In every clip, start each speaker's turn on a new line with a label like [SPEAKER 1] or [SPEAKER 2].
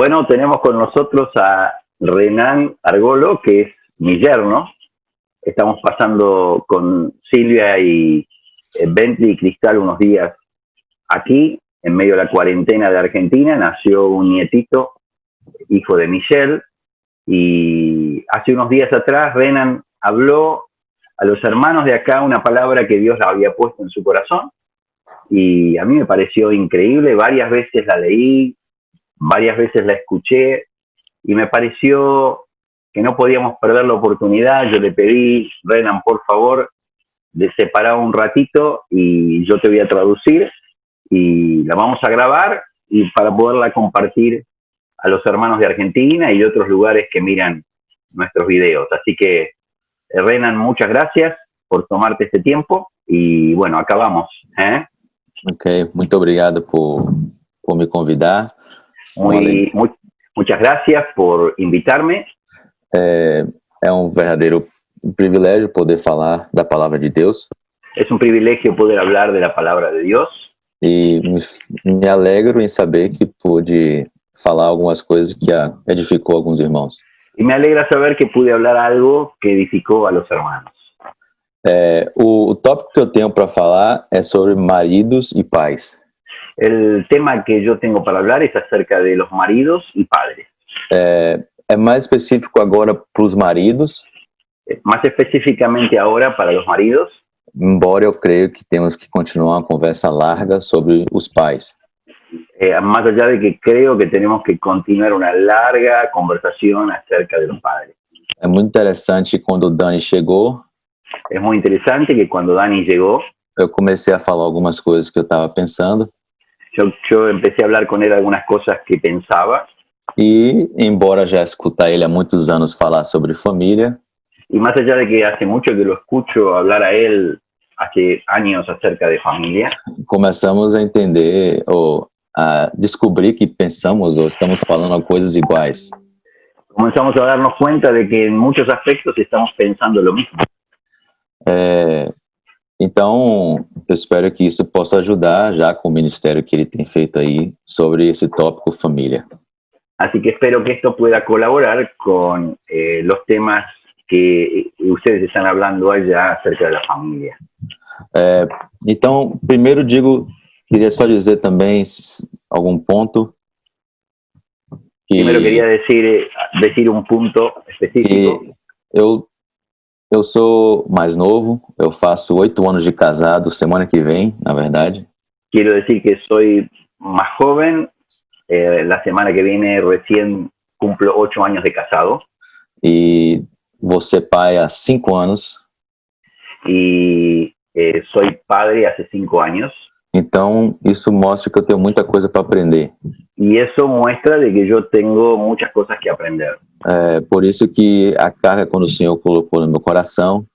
[SPEAKER 1] Bueno, tenemos con nosotros a Renan Argolo, que es mi yerno. Estamos pasando con Silvia y Bentley y Cristal unos días aquí, en medio de la cuarentena de Argentina. Nació un nietito, hijo de Michelle, y hace unos días atrás Renan habló a los hermanos de acá una palabra que Dios la había puesto en su corazón, y a mí me pareció increíble. Varias veces la leí, varias veces la escuché, y me pareció que no podíamos perder la oportunidad. Yo le pedí, Renan, por favor, de separar un ratito y yo te voy a traducir y la vamos a grabar y para poderla compartir a los hermanos de Argentina y de otros lugares que miran nuestros videos. Así que, Renan, muchas gracias por tomarte este tiempo y bueno, acá vamos.
[SPEAKER 2] Ok, muito obrigado por me convidar.
[SPEAKER 1] Muchas gracias por invitarme.
[SPEAKER 2] É verdadeiro privilégio poder falar da palavra de Deus.
[SPEAKER 1] Es un privilegio poder hablar de la palabra de Dios.
[SPEAKER 2] E me alegro em saber que pude falar algumas coisas que edificou alguns irmãos.
[SPEAKER 1] Y me alegra saber que pude hablar algo que edificó a los hermanos.
[SPEAKER 2] O tópico que eu tenho para falar é sobre maridos e pais.
[SPEAKER 1] El tema que yo tengo para hablar es acerca de los maridos y padres.
[SPEAKER 2] É mais específico agora para os maridos.
[SPEAKER 1] Más específicamente ahora para los maridos.
[SPEAKER 2] Embora eu creio que temos que continuar uma conversa larga sobre os pais.
[SPEAKER 1] Más allá de que creo que tenemos que continuar una larga conversación acerca de los padres.
[SPEAKER 2] É muito interessante quando o Dani chegou.
[SPEAKER 1] Es muy interesante que cuando Dani llegó,
[SPEAKER 2] eu comecei a falar algumas coisas que eu estava pensando.
[SPEAKER 1] Yo empecé a hablar con él algunas cosas que pensaba.
[SPEAKER 2] E, embora já escutar ele há muitos anos falar sobre família,
[SPEAKER 1] y más allá de que hace mucho que lo escucho hablar a él, hace años acerca de familia,
[SPEAKER 2] começamos a entender ou a descobrir que pensamos ou estamos falando coisas iguais.
[SPEAKER 1] Comenzamos a darnos cuenta de que en muchos aspectos estamos pensando lo mismo.
[SPEAKER 2] Então, eu espero que isso possa ajudar já com o ministério que ele tem feito aí sobre esse tópico família.
[SPEAKER 1] Así que espero que esto pueda colaborar con los temas que ustedes están hablando allá acerca de la familia.
[SPEAKER 2] Então, primeiro queria só dizer também algum ponto.
[SPEAKER 1] Primero quería decir un punto específico.
[SPEAKER 2] Eu sou mais novo, eu faço 8 anos de casado semana que vem, na verdade.
[SPEAKER 1] Quiero decir que soy más joven. La semana que viene recién cumplo 8 años de casado.
[SPEAKER 2] E você pai há 5 anos.
[SPEAKER 1] Y soy padre hace 5 años.
[SPEAKER 2] Então, isso mostra que eu tenho muita coisa para aprender.
[SPEAKER 1] Y eso muestra de que yo tengo muchas cosas que aprender.
[SPEAKER 2] Por isso que a carga quando o Senhor colocou no meu coração.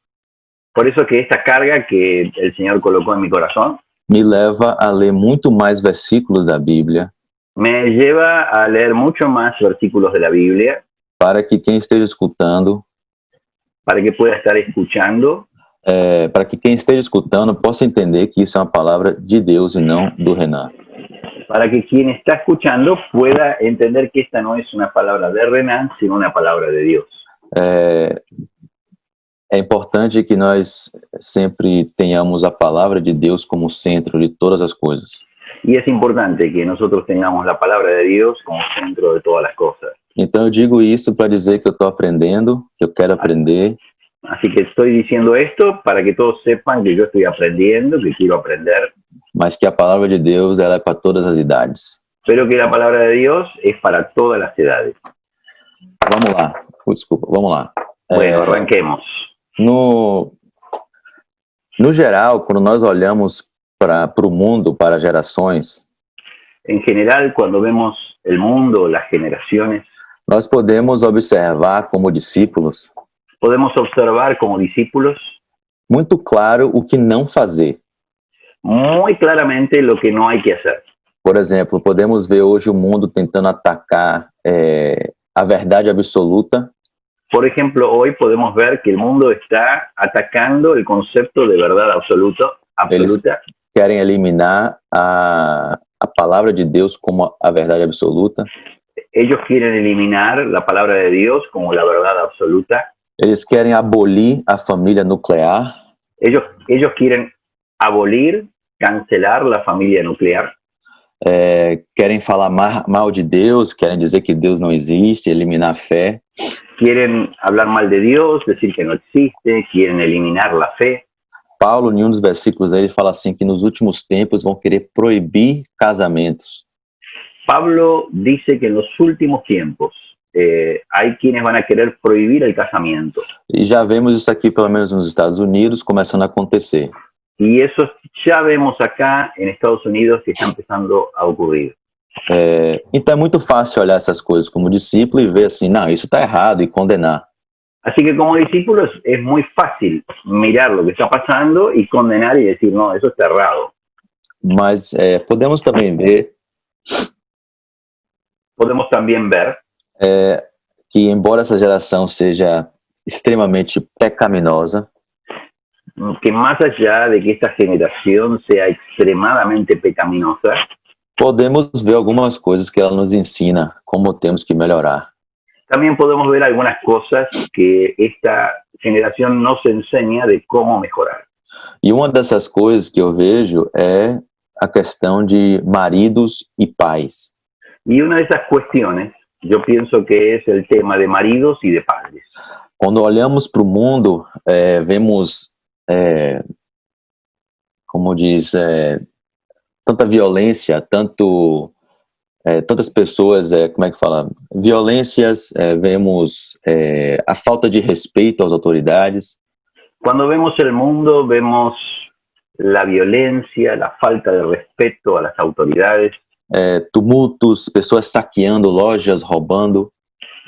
[SPEAKER 1] Por eso que esta carga que el Señor colocó en mi corazón
[SPEAKER 2] me leva a ler muito mais versículos da Bíblia.
[SPEAKER 1] Me lleva a leer mucho más versículos de la Biblia.
[SPEAKER 2] Para que quem esteja escutando.
[SPEAKER 1] Para que pueda estar escuchando.
[SPEAKER 2] Para que quem esteja escutando possa entender que isso é uma palavra de Deus e não do Renan.
[SPEAKER 1] Para que quien está escuchando pueda entender que esta no es una palabra de Renan, sino una palabra de Dios.
[SPEAKER 2] É importante que nós sempre tenhamos a palavra de Deus como centro de todas as coisas.
[SPEAKER 1] Y es importante que nosotros tengamos la palabra de Dios como centro de todas las cosas.
[SPEAKER 2] Então eu digo isso para dizer que eu estou aprendendo, que eu quero aprender.
[SPEAKER 1] Así que estoy diciendo esto para que todos sepan que yo estoy aprendiendo, que quiero aprender.
[SPEAKER 2] Mas que a palavra de Deus ela é para todas as idades.
[SPEAKER 1] Pero que la palabra de Dios es para todas las edades.
[SPEAKER 2] Vamos lá. Desculpa, vamos lá.
[SPEAKER 1] Bueno, arranquemos.
[SPEAKER 2] No geral, quando nós olhamos para o mundo, para gerações,
[SPEAKER 1] en general, cuando vemos el mundo, las generaciones,
[SPEAKER 2] nós podemos observar como discípulos, muito claro o que não fazer.
[SPEAKER 1] Muy claramente lo que no hay que hacer.
[SPEAKER 2] Por exemplo, podemos ver hoje o mundo tentando atacar a verdade absoluta.
[SPEAKER 1] Por ejemplo, hoy podemos ver que el mundo está atacando el concepto de verdad absoluta.
[SPEAKER 2] Eles querem eliminar a palavra de Deus como a verdade absoluta.
[SPEAKER 1] Ellos quieren eliminar la palabra de Dios como la verdad absoluta.
[SPEAKER 2] Eles querem abolir a família nuclear.
[SPEAKER 1] Ellos quieren abolir, cancelar la familia nuclear.
[SPEAKER 2] Querem falar mal de Deus, querem dizer que Deus não existe, eliminar a fé.
[SPEAKER 1] Quieren hablar mal de Dios, decir que no existe, quieren eliminar la fe.
[SPEAKER 2] Paulo, em um dos versículos aí, ele fala assim que nos últimos tempos vão querer proibir casamentos.
[SPEAKER 1] Pablo dice que en los últimos tiempos hay quienes van a querer prohibir el casamiento.
[SPEAKER 2] E já vemos isso aqui, pelo menos nos Estados Unidos, começando a acontecer.
[SPEAKER 1] Y eso ya vemos acá en Estados Unidos que está empezando a ocurrir.
[SPEAKER 2] Então é muito fácil olhar essas coisas como discípulo e ver assim, não, isso está errado e condenar.
[SPEAKER 1] Así que como discípulos es muy fácil mirar lo que está pasando y condenar y decir, no, eso está errado.
[SPEAKER 2] Mas podemos también ver que, embora essa geração seja extremamente pecaminosa,
[SPEAKER 1] que más allá de que esta generación sea extremadamente pecaminosa,
[SPEAKER 2] podemos ver algumas coisas que ela nos ensina como temos que melhorar.
[SPEAKER 1] También podemos ver algunas cosas que esta generación nos enseña de cómo mejorar.
[SPEAKER 2] E uma dessas coisas que eu vejo é a questão de maridos e pais.
[SPEAKER 1] Y una de esas cuestiones, yo pienso que es el tema de maridos y de padres.
[SPEAKER 2] Quando olhamos para o mundo, vemos, como diz, tanta violência, tantas pessoas, como é que fala? Violências, vemos a falta de respeito às autoridades.
[SPEAKER 1] Cuando vemos el mundo, vemos la violencia, la falta de respeto a las autoridades.
[SPEAKER 2] Tumultos, pessoas saqueando lojas, roubando.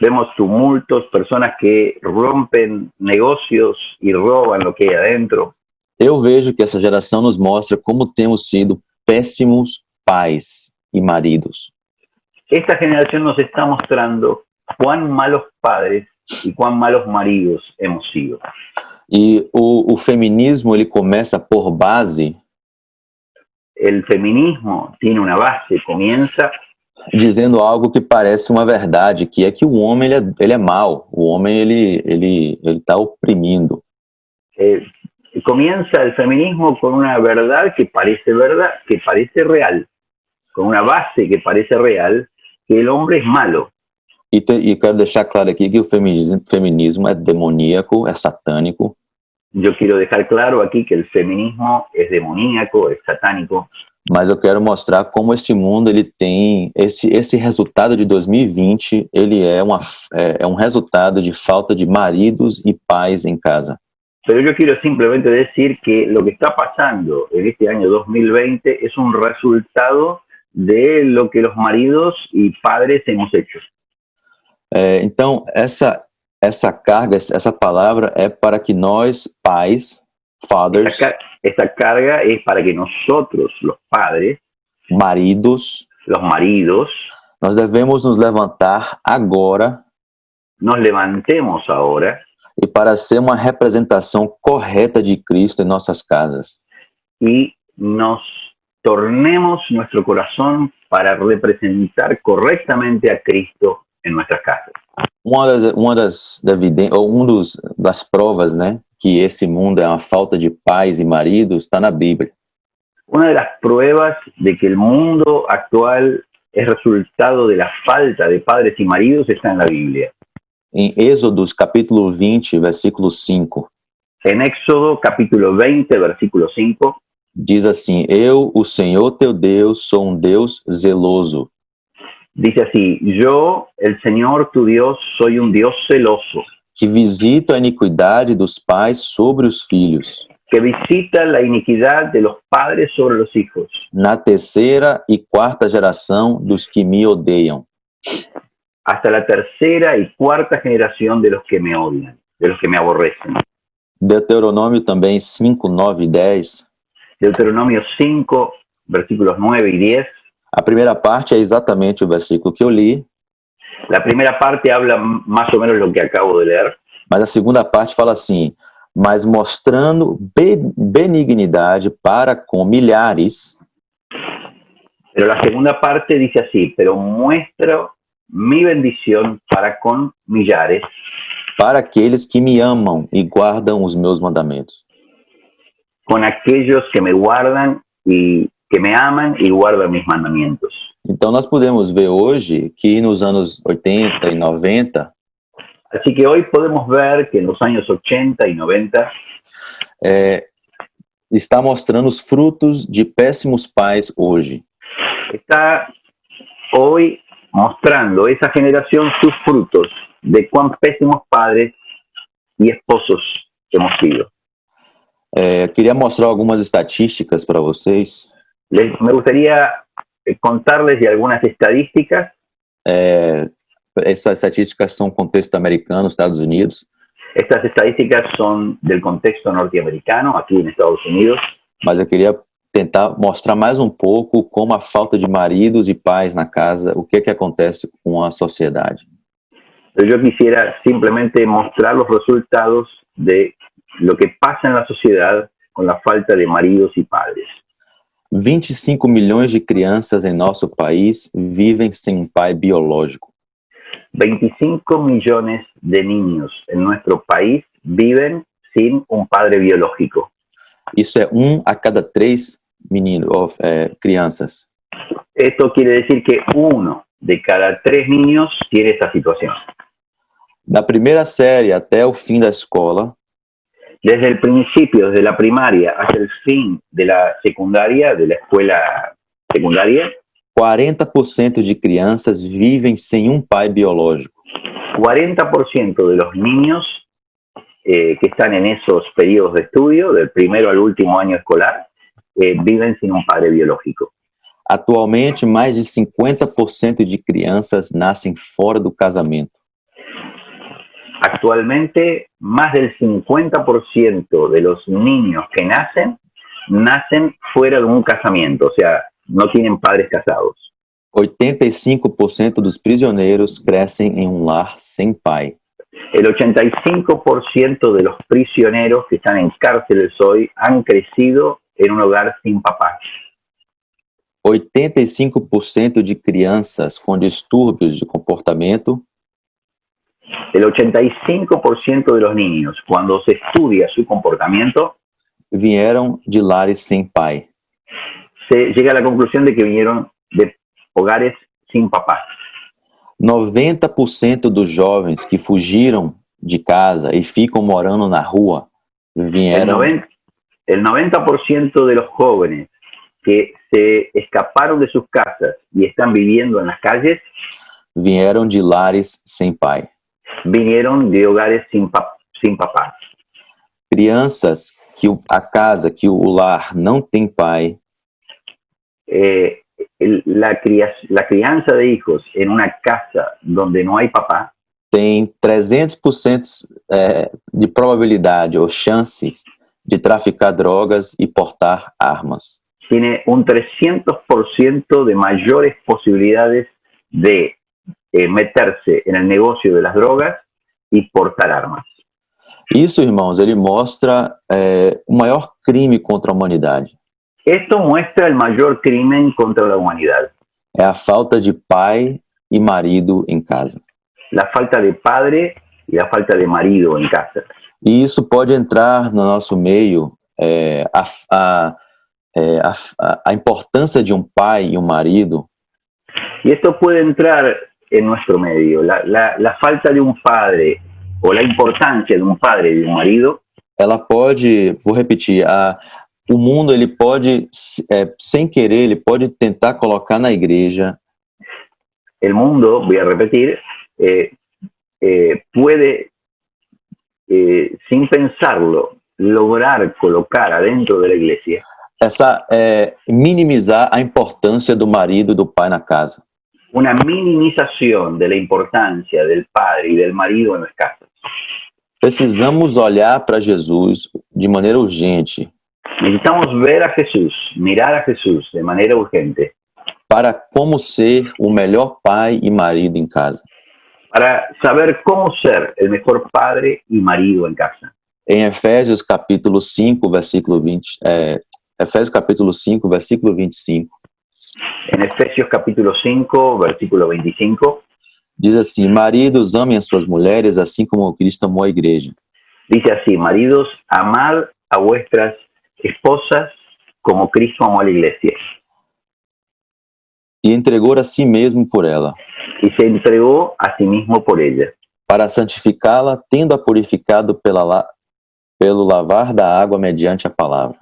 [SPEAKER 1] Vemos tumultos, personas que rompen negocios y roban lo que hay adentro.
[SPEAKER 2] Eu vejo que essa geração nos mostra como temos sido péssimos pais e maridos.
[SPEAKER 1] Esta generación nos está mostrando cuán malos padres y cuán malos maridos hemos sido.
[SPEAKER 2] E o feminismo, ele começa por base.
[SPEAKER 1] El feminismo tiene una base, comienza
[SPEAKER 2] dizendo algo que parece uma verdade, que é que o homem ele é mau, o homem ele está oprimindo.
[SPEAKER 1] Comienza el feminismo con una verdad, que parece real, con una base que parece real, que el hombre es malo.
[SPEAKER 2] E quero deixar claro aqui que o feminismo é demoníaco, é satânico.
[SPEAKER 1] Yo quiero dejar claro aquí que el feminismo es demoníaco, es satánico.
[SPEAKER 2] Mas eu quero mostrar como esse mundo ele tem esse resultado de 2020, ele é um resultado de falta de maridos e pais em casa.
[SPEAKER 1] Pero yo quiero simplemente decir que lo que está pasando en este año 2020 es un resultado de lo que los maridos y padres hemos hecho.
[SPEAKER 2] Então, essa carga, essa palavra é para que nós, pais, fathers,
[SPEAKER 1] esta carga es para que nosotros, los padres,
[SPEAKER 2] maridos,
[SPEAKER 1] los maridos,
[SPEAKER 2] nós devemos nos levantar agora,
[SPEAKER 1] nos levantemos ahora,
[SPEAKER 2] e para ser uma representação correta de Cristo em nossas casas.
[SPEAKER 1] Y nos tornemos nuestro corazón para representar correctamente a Cristo en nuestras casas.
[SPEAKER 2] Das provas, né, que esse mundo é uma falta de pais e maridos, está na Bíblia.
[SPEAKER 1] Una de las pruebas de que el mundo actual es resultado de la falta de padres y maridos está en la Biblia.
[SPEAKER 2] Em Êxodos, capítulo 20, versículo 5.
[SPEAKER 1] En Éxodo, capítulo 20, versículo 5.
[SPEAKER 2] Diz assim: Eu, o Senhor teu Deus, sou Deus zeloso.
[SPEAKER 1] Dice así: Yo, el Señor tu Dios, soy un Dios celoso.
[SPEAKER 2] Que visita a iniquidade dos pais sobre os filhos.
[SPEAKER 1] Que visita la iniquidad de los padres sobre los hijos.
[SPEAKER 2] Na terceira e quarta geração dos que me odeiam.
[SPEAKER 1] Hasta la tercera y cuarta generación de los que me odian, de los que me aborrecen.
[SPEAKER 2] Deuteronômio também 5, 9 e 10.
[SPEAKER 1] Deuteronomio 5, versículos 9 y 10.
[SPEAKER 2] A primeira parte é exatamente o versículo que eu li.
[SPEAKER 1] La primera parte habla más o menos lo que acabo de leer.
[SPEAKER 2] Mas a segunda parte fala assim: mas mostrando benignidade para com milhares.
[SPEAKER 1] Pero la segunda parte dice así: pero muestro mi bendición para con millares,
[SPEAKER 2] para aqueles que me amam e guardam os meus mandamentos.
[SPEAKER 1] con aquellos que me guardan y que me aman y guardan mis mandamientos.
[SPEAKER 2] Então nós podemos ver hoje que nos anos 80 e 90,
[SPEAKER 1] Así que hoy podemos ver que en los años 80 y 90
[SPEAKER 2] está mostrando os frutos de péssimos pais hoje.
[SPEAKER 1] está hoy mostrando esa generación sus frutos de cuán pésimos padres y esposos hemos sido.
[SPEAKER 2] Queria mostrar algumas estatísticas para vocês.
[SPEAKER 1] Me gustaría contarles de algunas estadísticas.
[SPEAKER 2] Essas estatísticas são contexto americano, Estados Unidos.
[SPEAKER 1] Estas estadísticas son del contexto norteamericano, aquí en Estados Unidos.
[SPEAKER 2] Mas eu queria tentar mostrar mais um pouco como a falta de maridos e pais na casa, o que acontece com a sociedade.
[SPEAKER 1] Pero yo quisiera simplemente mostrar los resultados de lo que pasa en la sociedad con la falta de maridos y padres.
[SPEAKER 2] 25 milhões de crianças em nosso país vivem sem um pai biológico.
[SPEAKER 1] 25 millones de niños en nuestro país viven sin un padre biológico.
[SPEAKER 2] Isso é 1 a cada 3 crianças.
[SPEAKER 1] Esto quiere decir que 1 de cada 3 niños tiene esta situación.
[SPEAKER 2] Da primeira série até o fim da escola,
[SPEAKER 1] desde el principio, desde la primaria hasta el fin de la secundaria, de la escuela secundaria,
[SPEAKER 2] 40% de crianças vivem sem um pai biológico.
[SPEAKER 1] 40% de los niños que están en esos periodos de estudio, del primero al último año escolar, viven sin un padre biológico.
[SPEAKER 2] Atualmente, mais de 50% de crianças nascem fora do casamento.
[SPEAKER 1] Actualmente, más del 50% de los niños que nacen fuera de un casamiento, o sea, no tienen padres casados.
[SPEAKER 2] 85% dos prisioneiros crescem em um lar sem pai.
[SPEAKER 1] El 85% de los prisioneros que están en cárceles hoy han crecido en un hogar sin papá.
[SPEAKER 2] 85% de crianças com distúrbios de comportamento.
[SPEAKER 1] El 85% de los niños, cuando se estudia su comportamiento,
[SPEAKER 2] vieram de lares sem pai.
[SPEAKER 1] Se llega a la conclusión de que vinieron de hogares sin papá.
[SPEAKER 2] 90% dos jovens que fugiram de casa e ficam morando na rua vieram.
[SPEAKER 1] El 90% de los jóvenes que se escaparon de sus casas y están viviendo en las calles
[SPEAKER 2] vieram de lares sem pai.
[SPEAKER 1] Vinieron de hogares sin papá.
[SPEAKER 2] Crianças que que o lar não tem pai.
[SPEAKER 1] La crianza de hijos en una casa donde no hay papá
[SPEAKER 2] tem 300% de probabilidade ou chances de traficar drogas e portar armas.
[SPEAKER 1] Tiene un 300% de mayores posibilidades de meterse en el negocio de las drogas y portar armas.
[SPEAKER 2] Isso, irmãos, ele mostra o maior crime contra a humanidade.
[SPEAKER 1] Esto muestra el mayor crimen contra la humanidad.
[SPEAKER 2] É a falta de pai e marido em casa.
[SPEAKER 1] La falta de padre y la falta de marido en casa.
[SPEAKER 2] E isso pode entrar no nosso meio, a importância de um pai e um marido.
[SPEAKER 1] Y esto puede entrar en nuestro medio. La falta de un padre o la importancia de un padre y de un marido.
[SPEAKER 2] Ela pode, vou repetir, o mundo ele pode, sem querer, ele pode tentar colocar na igreja.
[SPEAKER 1] El mundo, voy a repetir, puede, sin pensarlo, lograr colocar adentro de la iglesia.
[SPEAKER 2] Minimizar a importância do marido e do pai na casa.
[SPEAKER 1] Una minimización de la importancia del padre y del marido en las casas.
[SPEAKER 2] Precisamos olhar para Jesus de maneira urgente.
[SPEAKER 1] Necesitamos ver a Jesús, mirar a Jesús de manera urgente.
[SPEAKER 2] Para como ser o melhor pai e marido em casa.
[SPEAKER 1] Para saber cómo ser el mejor padre y marido en casa.
[SPEAKER 2] Em Efésios capítulo 5, versículo 20, Efésios capítulo 5, versículo 25.
[SPEAKER 1] En Efesios capítulo 5, versículo 25.
[SPEAKER 2] Diz assim: maridos, amem as suas mulheres, assim como Cristo amou a igreja.
[SPEAKER 1] Dice así, maridos, amad a vuestras esposas como Cristo amó a la iglesia.
[SPEAKER 2] E entregou a si mesmo por ela,
[SPEAKER 1] Y se entregó a sí mismo por ella,
[SPEAKER 2] para santificá-la, tendo-a purificado pelo lavar da água mediante a palavra,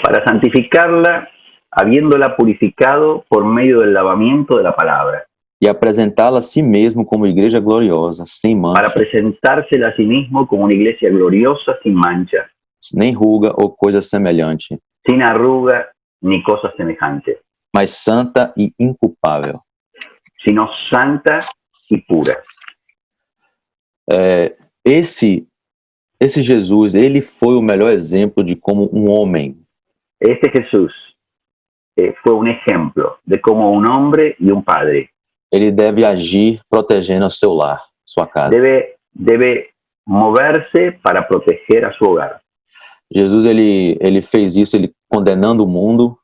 [SPEAKER 1] para santificarla, habiéndola purificado por medio del lavamiento de la palabra,
[SPEAKER 2] e apresentá-la a si mesmo como igreja gloriosa, sem
[SPEAKER 1] para
[SPEAKER 2] mancha,
[SPEAKER 1] presentársela a sí mismo como una iglesia gloriosa, sin mancha,
[SPEAKER 2] nem ruga ou coisa semelhante,
[SPEAKER 1] sin arruga ni cosa semejante,
[SPEAKER 2] mas santa e inculpável.
[SPEAKER 1] sino santa y pura.
[SPEAKER 2] Esse Jesus, ele foi o melhor exemplo de como um homem,
[SPEAKER 1] Este Jesús fue un ejemplo de cómo un hombre y un padre
[SPEAKER 2] ele deve agir protegendo o seu lar, sua casa.
[SPEAKER 1] debe moverse para proteger a su hogar.
[SPEAKER 2] Jesus, ele fez isso, ele condenando o mundo,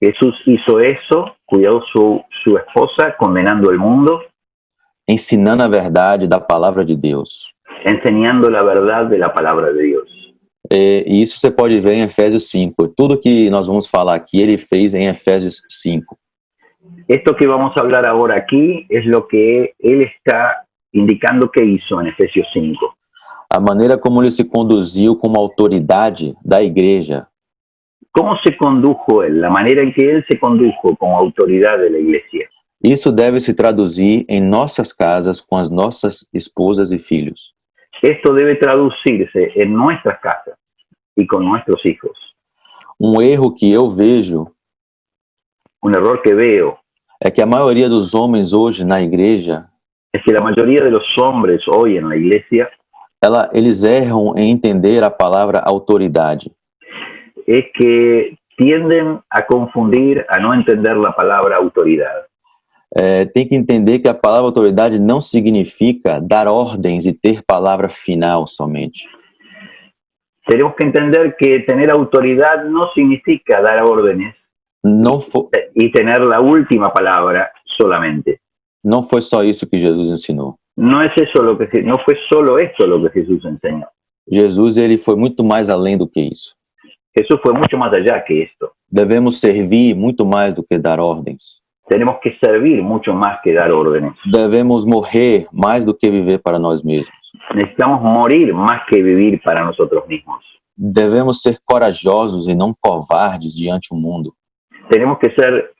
[SPEAKER 1] Jesús hizo eso, cuidó su esposa, condenando el mundo,
[SPEAKER 2] ensinando a verdade da palavra de Deus.
[SPEAKER 1] enseñando la verdad de la palabra de Dios.
[SPEAKER 2] E isso você pode ver em Efésios 5. Tudo que nós vamos falar aqui, ele fez em Efésios 5.
[SPEAKER 1] Esto que vamos a hablar ahora aquí es lo que él está indicando que hizo en Efesios 5.
[SPEAKER 2] A maneira como ele se conduziu como autoridade da igreja,
[SPEAKER 1] ¿Cómo se condujo él? La manera en que él se condujo como autoridad de la iglesia.
[SPEAKER 2] isso deve se traduzir em nossas casas com as nossas esposas e filhos.
[SPEAKER 1] Esto debe traducirse en nuestras casas y con nuestros hijos.
[SPEAKER 2] Um erro que eu vejo
[SPEAKER 1] Un error que veo
[SPEAKER 2] é que a maioria dos homens hoje na igreja,
[SPEAKER 1] es que la mayoría de los hombres hoy en la iglesia
[SPEAKER 2] eles erram em entender a palavra autoridade.
[SPEAKER 1] es que tienden a confundir, a no entender la palabra autoridad.
[SPEAKER 2] Tem que entender que a palavra autoridade não significa dar ordens e ter palavra final somente.
[SPEAKER 1] Tenemos que entender que tener autoridad no significa dar órdenes
[SPEAKER 2] Não foi,
[SPEAKER 1] y tener la última palabra solamente.
[SPEAKER 2] não foi só isso que Jesus ensinou.
[SPEAKER 1] No es eso no fue solo esto lo que Jesús enseñó.
[SPEAKER 2] Jesus, ele foi muito mais além do que isso.
[SPEAKER 1] Jesús fue mucho más allá que esto.
[SPEAKER 2] Devemos servir muito mais do que dar ordens.
[SPEAKER 1] Tenemos que servir mucho más que dar órdenes.
[SPEAKER 2] Devemos morrer mais do que viver para nós mesmos.
[SPEAKER 1] Necesitamos morir más que vivir para nosotros mismos.
[SPEAKER 2] Devemos ser corajosos e não covardes diante do mundo.
[SPEAKER 1] Tenemos que ser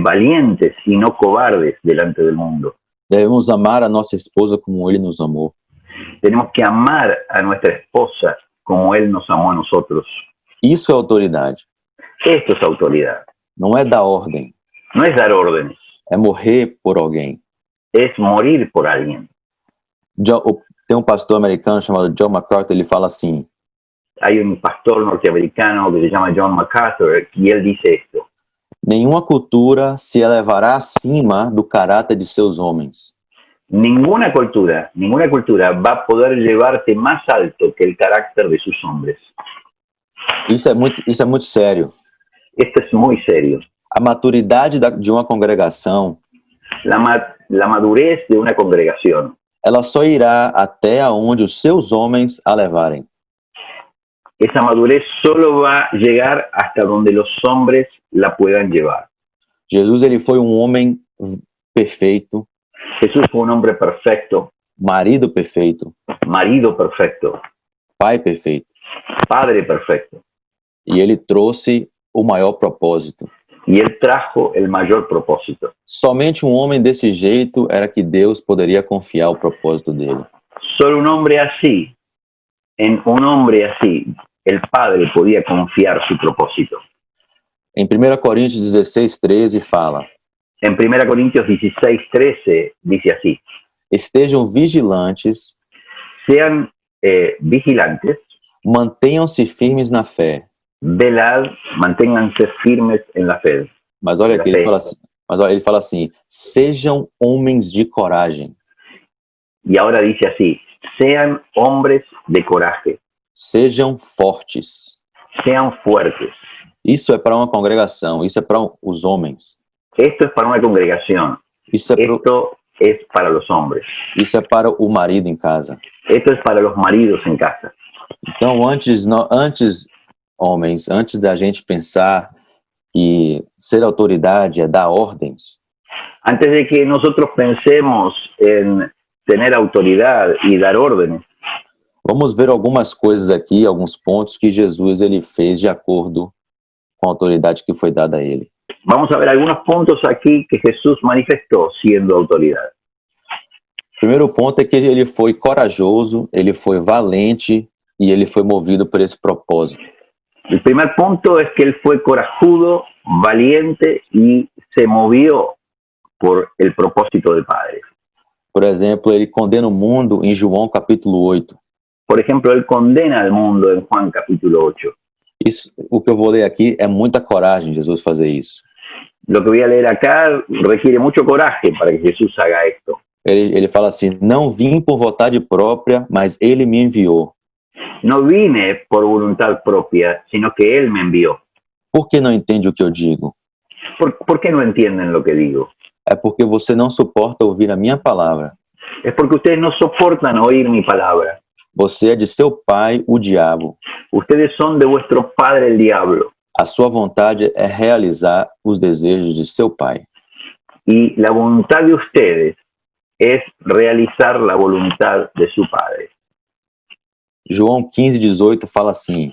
[SPEAKER 1] valientes y no cobardes delante del mundo.
[SPEAKER 2] Devemos amar a nossa esposa como ele nos amou.
[SPEAKER 1] Tenemos que amar a nuestra esposa como Él nos amó a nosotros.
[SPEAKER 2] Isso é autoridade.
[SPEAKER 1] Esto es autoridad.
[SPEAKER 2] Não é dar ordem,
[SPEAKER 1] No es dar órdenes,
[SPEAKER 2] é morrer por alguém.
[SPEAKER 1] es morir por alguien.
[SPEAKER 2] Tem um pastor americano chamado John MacArthur, ele fala assim:
[SPEAKER 1] Hay un pastor norteamericano que se llama John MacArthur y él dice esto.
[SPEAKER 2] nenhuma cultura se elevará acima do caráter de seus homens.
[SPEAKER 1] Ninguna cultura va a poder llevarte más alto que el carácter de sus hombres.
[SPEAKER 2] Isso é muito sério.
[SPEAKER 1] Esto es muy serio.
[SPEAKER 2] A maturidade de uma congregação,
[SPEAKER 1] La madurez de una congregación,
[SPEAKER 2] ela só irá até aonde os seus homens a levarem.
[SPEAKER 1] esa madurez solo va a llegar hasta donde los hombres la puedan llevar.
[SPEAKER 2] Jesus, ele foi um homem perfeito,
[SPEAKER 1] Jesús fue un hombre perfecto,
[SPEAKER 2] marido perfeito,
[SPEAKER 1] marido perfecto,
[SPEAKER 2] pai perfeito.
[SPEAKER 1] padre perfecto.
[SPEAKER 2] E ele trouxe o maior propósito.
[SPEAKER 1] Y él trajo el mayor propósito.
[SPEAKER 2] Somente um homem desse jeito era que Deus poderia confiar o propósito dele.
[SPEAKER 1] Solo un hombre así, en un hombre así, el Padre podía confiar su propósito.
[SPEAKER 2] Em 1 Coríntios 16:13 fala:
[SPEAKER 1] En 1 Corintios 16:13 dice así:
[SPEAKER 2] estejam vigilantes,
[SPEAKER 1] sean vigilantes,
[SPEAKER 2] mantenham-se firmes na fé.
[SPEAKER 1] velad, manténganse firmes en la fe.
[SPEAKER 2] Mas olha aqui, ele fala assim: sejam homens de coragem.
[SPEAKER 1] Y ahora dice así: sean hombres de coraje,
[SPEAKER 2] Sejam fortes.
[SPEAKER 1] sean fuertes.
[SPEAKER 2] Isso é para uma congregação, isso é para os homens.
[SPEAKER 1] Esto es para una congregación,
[SPEAKER 2] Isso é,
[SPEAKER 1] Esto es para los hombres.
[SPEAKER 2] isso é para o marido em casa.
[SPEAKER 1] Esto es para los maridos en casa.
[SPEAKER 2] Então, antes, homens, antes da gente pensar que ser autoridade é dar ordens,
[SPEAKER 1] Antes de que nosotros pensemos en tener autoridad y dar órdenes,
[SPEAKER 2] vamos ver algumas coisas aqui, alguns pontos que Jesus ele fez de acordo com a autoridade que foi dada a ele.
[SPEAKER 1] vamos a ver algunos puntos aquí que Jesús manifestó siendo autoridad.
[SPEAKER 2] O primeiro ponto é que ele foi corajoso, ele foi valente e ele foi movido por esse propósito.
[SPEAKER 1] El primer punto es que él fue corajudo, valiente y se movió por el propósito del Padre.
[SPEAKER 2] Por exemplo, ele condena o mundo em João capítulo 8.
[SPEAKER 1] Por ejemplo, él condena al mundo en Juan capítulo 8.
[SPEAKER 2] Isso, o que eu vou ler aqui é muita coragem Jesus fazer isso.
[SPEAKER 1] Lo que voy a leer acá requiere mucho coraje para que Jesús haga esto.
[SPEAKER 2] Ele fala assim, não vim por vontade própria, mas ele me enviou.
[SPEAKER 1] No vine por voluntad propia, sino que Él me envió.
[SPEAKER 2] Por que não entende o que eu digo?
[SPEAKER 1] ¿Por qué no entienden lo que digo?
[SPEAKER 2] É porque você não suporta ouvir a minha palavra.
[SPEAKER 1] Es porque ustedes no soportan oír mi palabra.
[SPEAKER 2] Você é de seu pai, o diabo.
[SPEAKER 1] Ustedes son de vuestro padre el diablo.
[SPEAKER 2] A sua vontade é realizar os desejos de seu pai.
[SPEAKER 1] Y la voluntad de ustedes es realizar la voluntad de su padre.
[SPEAKER 2] João 15:18 fala assim,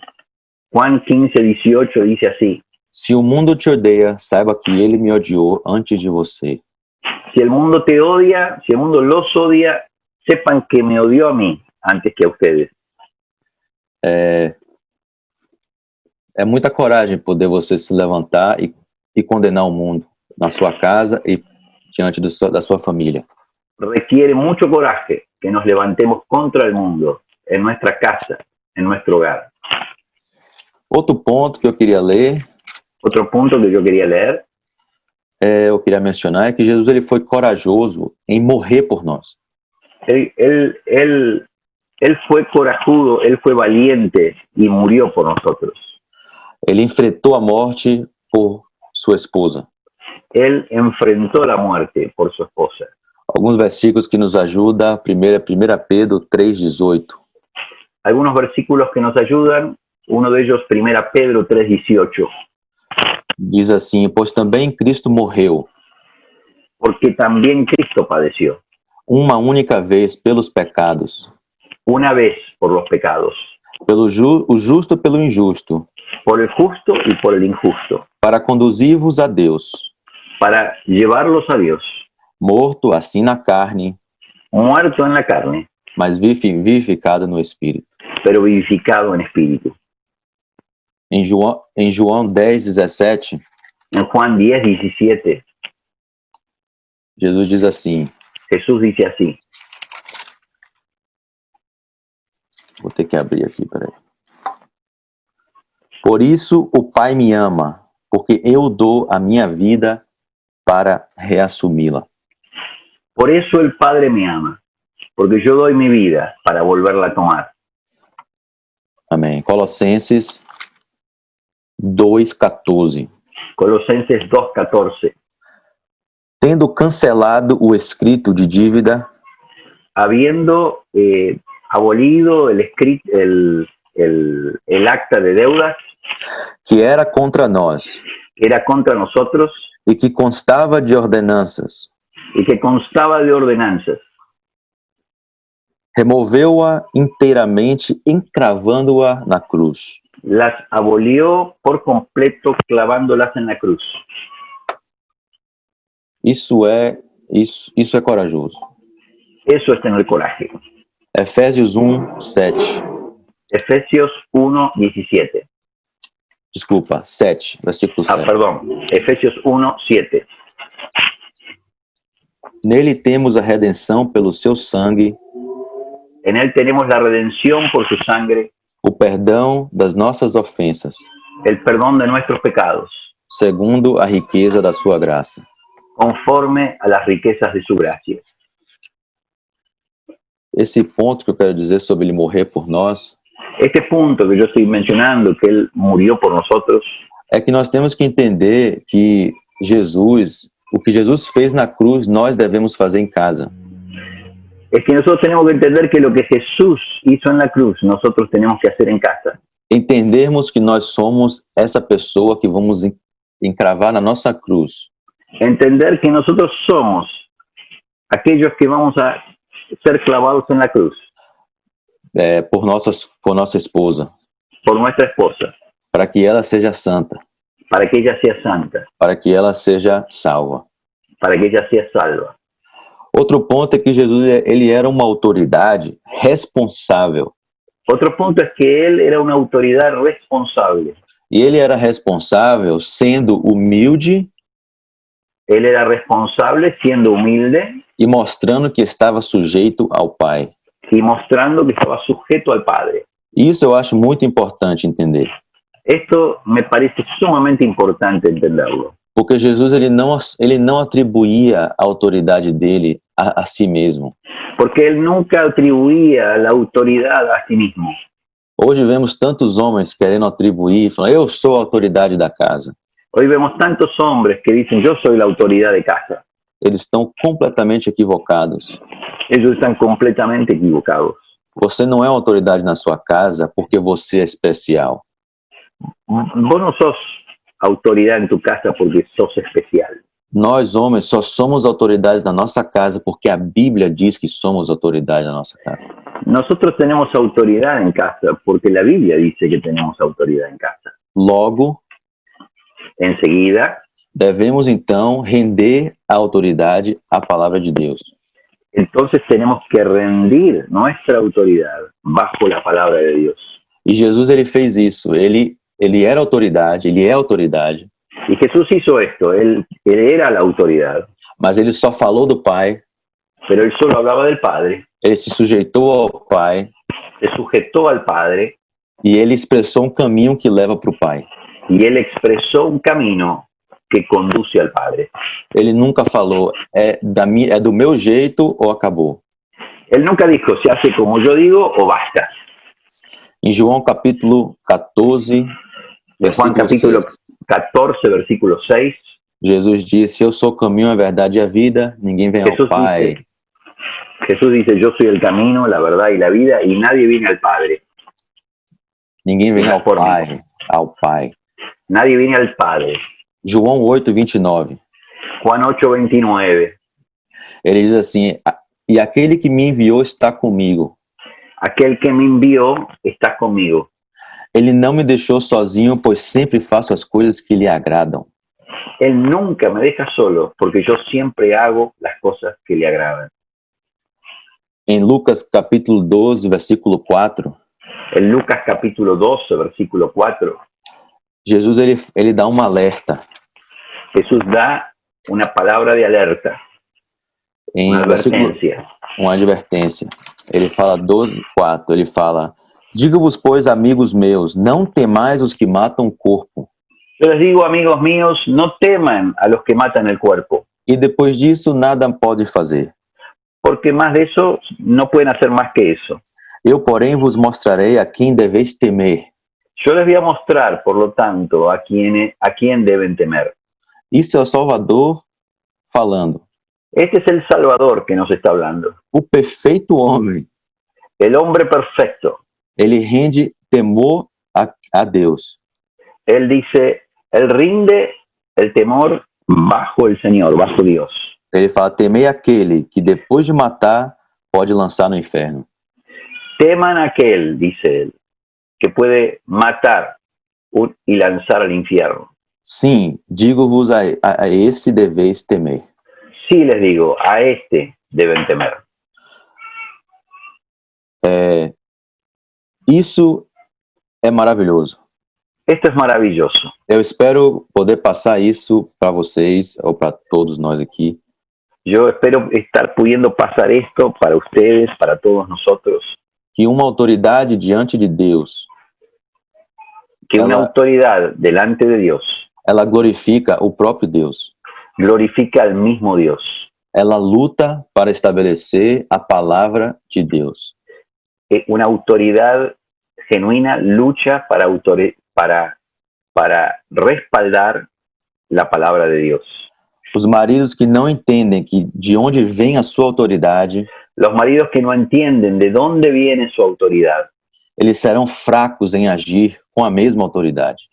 [SPEAKER 1] Juan 15:18 dice así:
[SPEAKER 2] se o mundo te odeia, saiba que ele me odiou antes de você.
[SPEAKER 1] Si el mundo te odia, si el mundo los odia, sepan que me odió a mí antes que a ustedes.
[SPEAKER 2] É muita coragem poder você se levantar e condenar o mundo na sua casa e diante da sua família.
[SPEAKER 1] Requiere mucho coraje que nos levantemos contra el mundo, en nuestra casa, en nuestro hogar.
[SPEAKER 2] Outro ponto que eu queria ler,
[SPEAKER 1] Otro punto que yo quería leer,
[SPEAKER 2] eu queria mencionar, é que Jesus ele foi corajoso em morrer por nós.
[SPEAKER 1] él fue corajudo, él fue valiente y murió por nosotros.
[SPEAKER 2] Ele enfrentou a morte por sua esposa.
[SPEAKER 1] Él enfrentó la muerte por su esposa.
[SPEAKER 2] Alguns versículos que nos ajudam, primeiro é 1 Pedro 3:18.
[SPEAKER 1] Algunos versículos que nos ayudan, uno de ellos 1 Pedro 3:18.
[SPEAKER 2] Diz assim, pois também Cristo morreu
[SPEAKER 1] Porque también Cristo padeció,
[SPEAKER 2] uma única vez pelos pecados,
[SPEAKER 1] una vez por los pecados,
[SPEAKER 2] o justo pelo injusto,
[SPEAKER 1] por el justo y por el injusto,
[SPEAKER 2] para conduzir-vos a Deus,
[SPEAKER 1] para llevarlos a Dios,
[SPEAKER 2] morto assim na carne,
[SPEAKER 1] muerto en la carne,
[SPEAKER 2] mas vivificado no Espírito.
[SPEAKER 1] pero vivificado en espíritu.
[SPEAKER 2] Em João 10:17,
[SPEAKER 1] En Juan 10:17,
[SPEAKER 2] Jesus diz assim,
[SPEAKER 1] Jesús dice así:
[SPEAKER 2] vou ter que abrir aqui, peraí. Por isso o Pai me ama, porque eu dou a minha vida para reassumi-la.
[SPEAKER 1] por eso el Padre me ama, porque yo doy mi vida para volverla a tomar.
[SPEAKER 2] Amém. Colossenses 2:14.
[SPEAKER 1] Colosenses 2:14.
[SPEAKER 2] Tendo cancelado o escrito de dívida,
[SPEAKER 1] Habiendo abolido el acta de deudas
[SPEAKER 2] que era contra nós,
[SPEAKER 1] que era contra nosotros
[SPEAKER 2] e que constava de ordenanças,
[SPEAKER 1] y que constaba de ordenanzas,
[SPEAKER 2] removeu-a inteiramente, encravando-a na cruz.
[SPEAKER 1] las abolió por completo clavándolas en la cruz.
[SPEAKER 2] Isso é corajoso.
[SPEAKER 1] Eso es tener coraje.
[SPEAKER 2] Efésios 1:7.
[SPEAKER 1] Efesios 1:17.
[SPEAKER 2] Desculpa, 7, versículo 7.
[SPEAKER 1] Perdón, Efesios 1:7.
[SPEAKER 2] Nele temos a redenção pelo seu sangue,
[SPEAKER 1] En él tenemos la redención por su sangre,
[SPEAKER 2] o perdão das nossas ofensas,
[SPEAKER 1] el perdón de nuestros pecados,
[SPEAKER 2] segundo a riqueza da sua graça.
[SPEAKER 1] conforme a las riquezas de su gracia.
[SPEAKER 2] Esse ponto que eu quero dizer sobre ele morrer por nós,
[SPEAKER 1] Este punto que yo estoy mencionando, que él murió por nosotros,
[SPEAKER 2] é que nós temos que entender que Jesus, O que Jesus fez na cruz, nós devemos fazer em casa.
[SPEAKER 1] Es que nosotros tenemos que entender que lo que Jesús hizo en la cruz, nosotros tenemos que hacer en casa.
[SPEAKER 2] Entendermos que nós somos essa pessoa que vamos encravar na nossa cruz.
[SPEAKER 1] Entender que nosotros somos aquellos que vamos a ser clavados en la cruz
[SPEAKER 2] Por nossa esposa,
[SPEAKER 1] por nuestra esposa,
[SPEAKER 2] para que ela seja santa,
[SPEAKER 1] para que ella sea santa,
[SPEAKER 2] para que ela seja salva.
[SPEAKER 1] para que ella sea salva.
[SPEAKER 2] Outro ponto é que Jesus ele era uma autoridade responsável.
[SPEAKER 1] Otro punto es que él era una autoridad responsable.
[SPEAKER 2] E ele era responsável sendo humilde
[SPEAKER 1] Él era responsable siendo humilde
[SPEAKER 2] e mostrando que estava sujeito ao Pai.
[SPEAKER 1] y mostrando que estaba sujeto al Padre.
[SPEAKER 2] Isso eu acho muito importante entender,
[SPEAKER 1] Esto me parece sumamente importante entenderlo,
[SPEAKER 2] porque Jesus ele não atribuía a autoridade dele a si mesmo.
[SPEAKER 1] porque él nunca atribuía la autoridad a sí mismo.
[SPEAKER 2] Hoje vemos tantos homens querendo atribuir, falando, eu sou a autoridade da casa.
[SPEAKER 1] Hoy vemos tantos hombres que dicen, yo soy la autoridad de casa.
[SPEAKER 2] Eles estão completamente equivocados.
[SPEAKER 1] Ellos están completamente equivocados.
[SPEAKER 2] Você não é uma autoridade na sua casa porque você é especial.
[SPEAKER 1] Vos no sos autoridad en tu casa porque sos especial.
[SPEAKER 2] Nós, homens, só somos autoridades na nossa casa porque a Bíblia diz que somos autoridade na nossa casa.
[SPEAKER 1] Nosotros tenemos autoridad en casa porque la Biblia dice que tenemos autoridad en casa.
[SPEAKER 2] Logo,
[SPEAKER 1] Enseguida,
[SPEAKER 2] devemos então render a autoridade à palavra de Deus.
[SPEAKER 1] entonces tenemos que rendir nuestra autoridad bajo la palabra de Dios.
[SPEAKER 2] E Jesus ele fez isso. Ele era autoridade, ele é autoridade,
[SPEAKER 1] Y Jesús hizo esto, él era la autoridad,
[SPEAKER 2] mas ele só falou do Pai,
[SPEAKER 1] pero él solo hablaba del Padre,
[SPEAKER 2] ele se sujeitou ao Pai
[SPEAKER 1] se sujetó al Padre
[SPEAKER 2] e ele expressou um caminho que leva para o Pai.
[SPEAKER 1] y él expresó un camino que conduce al Padre.
[SPEAKER 2] Ele nunca falou, é do meu jeito ou acabou.
[SPEAKER 1] Él nunca dijo, se hace como yo digo o basta.
[SPEAKER 2] Em João capítulo 14,
[SPEAKER 1] En Juan
[SPEAKER 2] versículo
[SPEAKER 1] capítulo
[SPEAKER 2] 6,
[SPEAKER 1] 14, versículo 6,
[SPEAKER 2] Jesus disse, eu sou o caminho, a verdade e a vida, ninguém vem ao
[SPEAKER 1] Jesús dice, yo soy el camino, la verdad y la vida, y nadie viene al Padre.
[SPEAKER 2] Ninguém vem ao Pai.
[SPEAKER 1] Nadie viene al Padre.
[SPEAKER 2] João 8, 29.
[SPEAKER 1] Juan 8, 29.
[SPEAKER 2] Ele diz assim, e aquele que me enviou está comigo.
[SPEAKER 1] Aquel que me envió está conmigo.
[SPEAKER 2] Ele não me deixou sozinho, pois sempre faço as coisas que lhe agradam.
[SPEAKER 1] Él nunca me deja solo, porque yo siempre hago las cosas que le agradan.
[SPEAKER 2] Em Lucas capítulo 12, versículo 4,
[SPEAKER 1] En Lucas capítulo 12, versículo 4,
[SPEAKER 2] Jesus ele dá um alerta.
[SPEAKER 1] Jesús da una palabra de alerta,
[SPEAKER 2] Em
[SPEAKER 1] una
[SPEAKER 2] versículo,
[SPEAKER 1] advertencia.
[SPEAKER 2] uma advertência. Ele fala 12, 4, ele fala, digo-vos, pois, amigos meus, não temais os que matam o corpo.
[SPEAKER 1] Yo les digo, amigos míos, no teman a los que matan el cuerpo,
[SPEAKER 2] E depois disso, nada pode fazer.
[SPEAKER 1] porque más de eso no pueden hacer más que eso.
[SPEAKER 2] Eu, porém, vos mostrarei a quem deveis temer.
[SPEAKER 1] Yo les voy a mostrar, por lo tanto, a quién deben temer.
[SPEAKER 2] Isso é o Salvador falando.
[SPEAKER 1] Este es el Salvador que nos está hablando.
[SPEAKER 2] O perfeito homem,
[SPEAKER 1] El hombre perfecto.
[SPEAKER 2] ele rende temor a Deus.
[SPEAKER 1] Él dice, él rinde el temor bajo el Señor, bajo Dios.
[SPEAKER 2] Ele fala, temei aquele que depois de matar, pode lançar no inferno.
[SPEAKER 1] Teman a aquel, dice él, que puede matar y lanzar al infierno.
[SPEAKER 2] Sim, digo-vos a esse deveis temer.
[SPEAKER 1] Sí les digo, a este deben temer.
[SPEAKER 2] Isso é maravilhoso.
[SPEAKER 1] Esto es maravilloso.
[SPEAKER 2] Eu espero poder passar isso para vocês, ou para todos nós aqui.
[SPEAKER 1] Yo espero estar pudiendo pasar esto para ustedes, para todos nosotros.
[SPEAKER 2] Que uma autoridade diante de Deus,
[SPEAKER 1] Que una autoridad delante de Dios
[SPEAKER 2] ela glorifica o próprio Deus.
[SPEAKER 1] glorifica al mismo Dios.
[SPEAKER 2] Ela luta para estabelecer a palavra de Deus.
[SPEAKER 1] Una autoridad genuina lucha para respaldar la palabra de Dios.
[SPEAKER 2] Os maridos que não entendem que de onde vem a sua autoridade,
[SPEAKER 1] los maridos que no entienden de dónde viene su autoridad,
[SPEAKER 2] eles serão fracos em agir com a mesma autoridade.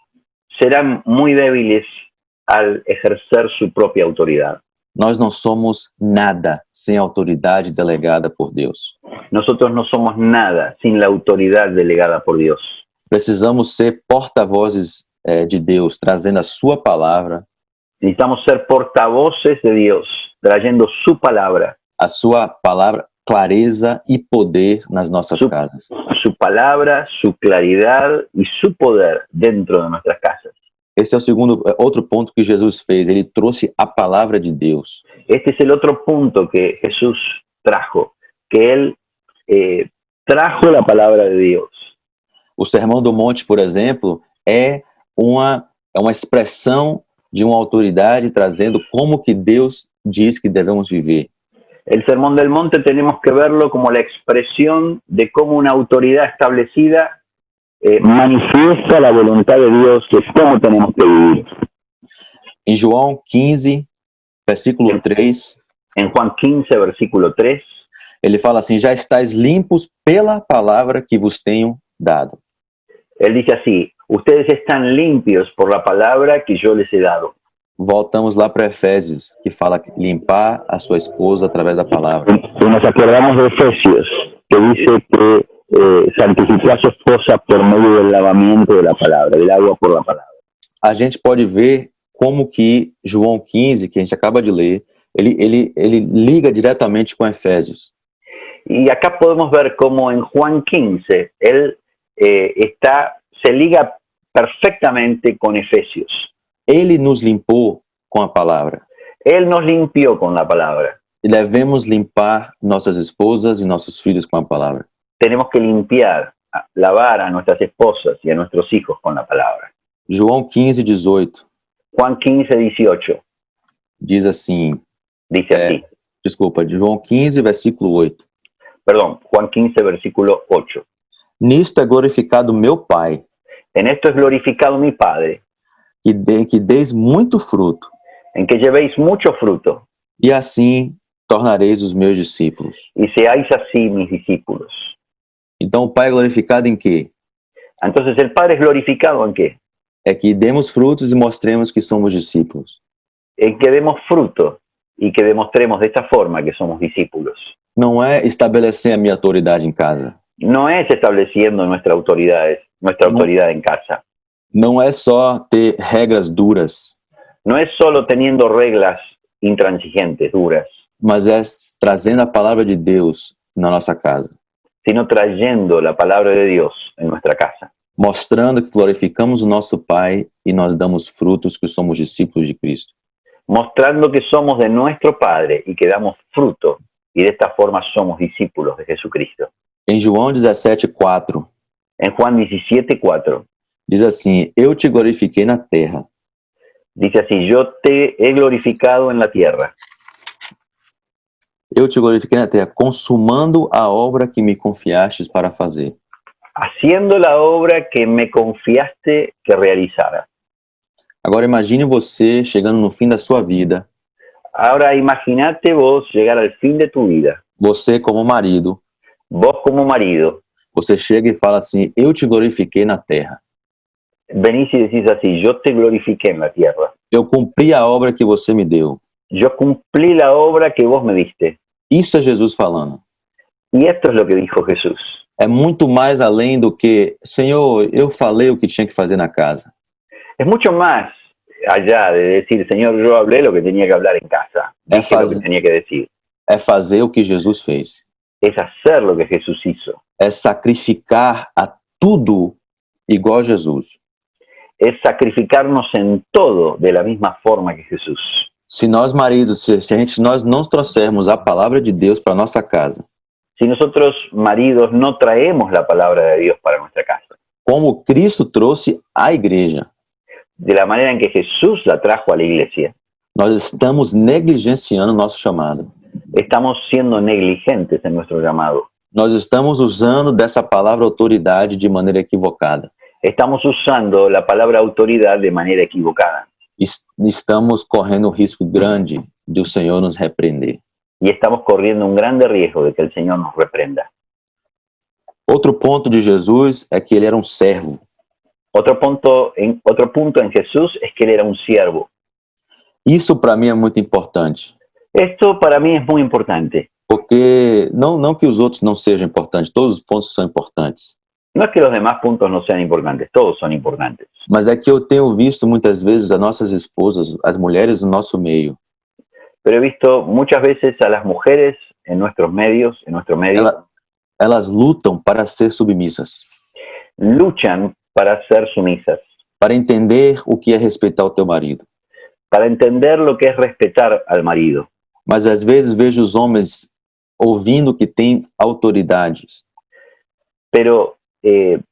[SPEAKER 1] serán muy débiles al ejercer su propia autoridad.
[SPEAKER 2] Nós não somos nada sem a autoridade delegada por Deus.
[SPEAKER 1] Nosotros no somos nada sin la autoridad delegada por Dios.
[SPEAKER 2] Precisamos ser porta-vozes de Deus, trazendo a sua palavra,
[SPEAKER 1] Necesitamos ser portavoces de Dios, trayendo su palabra,
[SPEAKER 2] a sua palavra, clareza e poder nas nossas casas.
[SPEAKER 1] su palabra, su claridad y su poder dentro de nuestras casas.
[SPEAKER 2] Esse é o outro ponto que Jesus fez. Ele trouxe a palavra de Deus.
[SPEAKER 1] Este es el otro punto que Jesús trajo, que Él trajo la palabra de Dios.
[SPEAKER 2] O Sermão do Monte, por exemplo, é uma expressão de uma autoridade trazendo como que Deus diz que devemos viver.
[SPEAKER 1] El Sermón del Monte tenemos que verlo como la expresión de cómo una autoridad establecida manifiesta la voluntad de Dios de cómo tenemos que vivir.
[SPEAKER 2] Em João 15, versículo 3,
[SPEAKER 1] En Juan 15, versículo 3,
[SPEAKER 2] ele fala assim: já estáis limpos pela palavra que vos tenho dado.
[SPEAKER 1] Él dice así: ustedes están limpios por la palabra que yo les he dado.
[SPEAKER 2] Voltamos lá para Efésios, que fala que limpar a sua esposa através da palavra.
[SPEAKER 1] Y nos acordamos de Efesios, que dice que santificó a su esposa por medio del lavamiento de la palabra, del agua por la palabra.
[SPEAKER 2] A gente pode ver como que João 15, que a gente acaba de ler, ele liga diretamente com Efésios.
[SPEAKER 1] Y acá podemos ver cómo en Juan 15, él se liga perfectamente con Efesios.
[SPEAKER 2] Ele nos limpou com a palavra.
[SPEAKER 1] Él nos limpió con la palabra.
[SPEAKER 2] E devemos limpar nossas esposas e nossos filhos com a palavra.
[SPEAKER 1] Tenemos que limpiar, lavar a nuestras esposas y a nuestros hijos con la palabra.
[SPEAKER 2] João 15, 18
[SPEAKER 1] Juan 15, 18
[SPEAKER 2] diz assim,
[SPEAKER 1] dice así.
[SPEAKER 2] desculpa, João 15, versículo 8.
[SPEAKER 1] Perdón, Juan 15, versículo 8.
[SPEAKER 2] Nisto é glorificado meu Pai,
[SPEAKER 1] En esto es glorificado mi Padre,
[SPEAKER 2] que deis muito fruto,
[SPEAKER 1] en que llevéis mucho fruto
[SPEAKER 2] e assim tornareis os meus discípulos.
[SPEAKER 1] y seáis así mis discípulos.
[SPEAKER 2] Então o Pai é glorificado em quê?
[SPEAKER 1] Entonces, ¿el Padre es glorificado en qué?
[SPEAKER 2] É que demos frutos e mostremos que somos discípulos.
[SPEAKER 1] En que demos fruto y que demostremos de esta forma que somos discípulos.
[SPEAKER 2] Não é estabelecer a minha autoridade em casa.
[SPEAKER 1] No es estableciendo nuestra autoridad en casa.
[SPEAKER 2] Não é só ter regras duras,
[SPEAKER 1] No es solo teniendo reglas intransigentes, duras,
[SPEAKER 2] mas é trazendo a palavra de Deus na nossa casa.
[SPEAKER 1] sino trayendo la palabra de Dios en nuestra casa.
[SPEAKER 2] Mostrando que glorificamos o nosso Pai e nós damos frutos que somos discípulos de Cristo.
[SPEAKER 1] Mostrando que somos de nuestro Padre y que damos fruto, y de esta forma somos discípulos de Jesucristo.
[SPEAKER 2] Em João 17:4,
[SPEAKER 1] En Juan 17:4
[SPEAKER 2] diz assim: eu te glorifiquei na terra.
[SPEAKER 1] dice así: yo te he glorificado en la tierra,
[SPEAKER 2] Eu te glorifiquei na terra, consumando a obra que me confiastes para fazer.
[SPEAKER 1] haciendo la obra que me confiaste que realizara.
[SPEAKER 2] Agora imagine você chegando no fim da sua vida,
[SPEAKER 1] Ahora imagínate vos llegar al fin de tu vida,
[SPEAKER 2] você como marido,
[SPEAKER 1] vos como marido,
[SPEAKER 2] você chega e fala assim: eu te glorifiquei na terra.
[SPEAKER 1] venís y decís así: yo te glorifiqué en la tierra,
[SPEAKER 2] Eu cumpri a obra que você me deu.
[SPEAKER 1] yo cumplí la obra que vos me diste.
[SPEAKER 2] Isso é Jesus falando.
[SPEAKER 1] Y esto es lo que dijo Jesús.
[SPEAKER 2] É muito mais além do que, Senhor, eu falei o que tinha que fazer na casa.
[SPEAKER 1] Es mucho más allá de decir: Señor, yo hablé lo que tenía que hablar en casa, dije lo que tenía que decir.
[SPEAKER 2] É fazer o que Jesus fez.
[SPEAKER 1] Es hacer lo que Jesús hizo.
[SPEAKER 2] É sacrificar a tudo igual a Jesus.
[SPEAKER 1] Es sacrificarnos en todo de la misma forma que Jesús.
[SPEAKER 2] Se nós maridos, nós não trouxermos a palavra de Deus para nossa casa,
[SPEAKER 1] Si nosotros, maridos, no traemos la palabra de Dios para nuestra casa,
[SPEAKER 2] como Cristo trouxe à igreja,
[SPEAKER 1] de la manera en que Jesús la trajo a la iglesia,
[SPEAKER 2] nós estamos negligenciando nosso chamado.
[SPEAKER 1] estamos siendo negligentes en nuestro llamado.
[SPEAKER 2] Nós estamos usando dessa palavra autoridade de maneira equivocada.
[SPEAKER 1] Estamos usando la palabra autoridad de manera equivocada.
[SPEAKER 2] estamos correndo um risco grande de o Senhor nos repreender.
[SPEAKER 1] y estamos corriendo un grande riesgo de que el Señor nos reprenda.
[SPEAKER 2] Outro ponto de Jesus é que ele era um servo.
[SPEAKER 1] Otro punto en Jesús es que Él era un siervo.
[SPEAKER 2] Isso para mim é muito importante,
[SPEAKER 1] Esto para mí es muy importante.
[SPEAKER 2] porque não que os outros não sejam importantes, todos os pontos são importantes,
[SPEAKER 1] No es que los demás puntos no sean importantes, todos son importantes.
[SPEAKER 2] mas é que eu tenho visto muitas vezes as nossas esposas, as mulheres do nosso meio,
[SPEAKER 1] Pero he visto muchas veces a las mujeres en nuestros medios, en nuestro medio,
[SPEAKER 2] elas lutam para ser submissas,
[SPEAKER 1] luchan para ser sumisas,
[SPEAKER 2] para entender o que é respeitar o teu marido.
[SPEAKER 1] para entender lo que es respetar al marido.
[SPEAKER 2] Mas às vezes vejo os homens ouvindo que têm autoridades,
[SPEAKER 1] Pero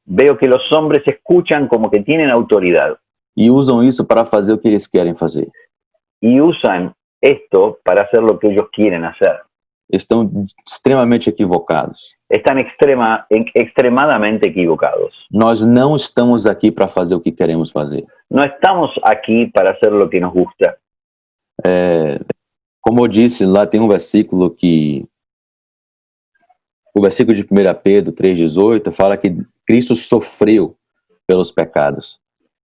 [SPEAKER 1] veo que los hombres escuchan como que tienen autoridad
[SPEAKER 2] e usam isso para fazer o que eles querem fazer.
[SPEAKER 1] y usan esto para hacer lo que ellos quieren hacer.
[SPEAKER 2] Estão extremamente equivocados.
[SPEAKER 1] Están extremadamente equivocados.
[SPEAKER 2] Nós não estamos aqui para fazer o que queremos fazer.
[SPEAKER 1] No estamos aquí para hacer lo que nos gusta.
[SPEAKER 2] Como eu disse, lá tem um versículo que... O versículo de 1 Pedro 3,18 fala que Cristo sofreu pelos pecados.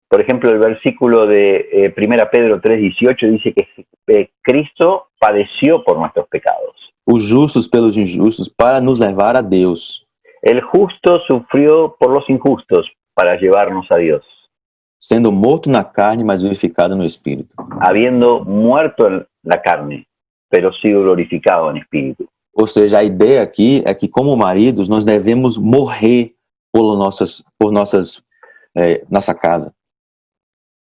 [SPEAKER 1] Por ejemplo, el versículo de 1 Pedro 3:18 dice que Cristo padeció por nuestros pecados.
[SPEAKER 2] Os justos pelos injustos para nos levar a Deus.
[SPEAKER 1] El justo sufrió por los injustos para llevarnos a Dios,
[SPEAKER 2] Sendo morto na carne, mas vivificado no Espírito.
[SPEAKER 1] habiendo muerto en la carne, pero sido glorificado en espíritu.
[SPEAKER 2] Ou seja, a ideia aqui é que como maridos nós devemos morrer por nossa casa.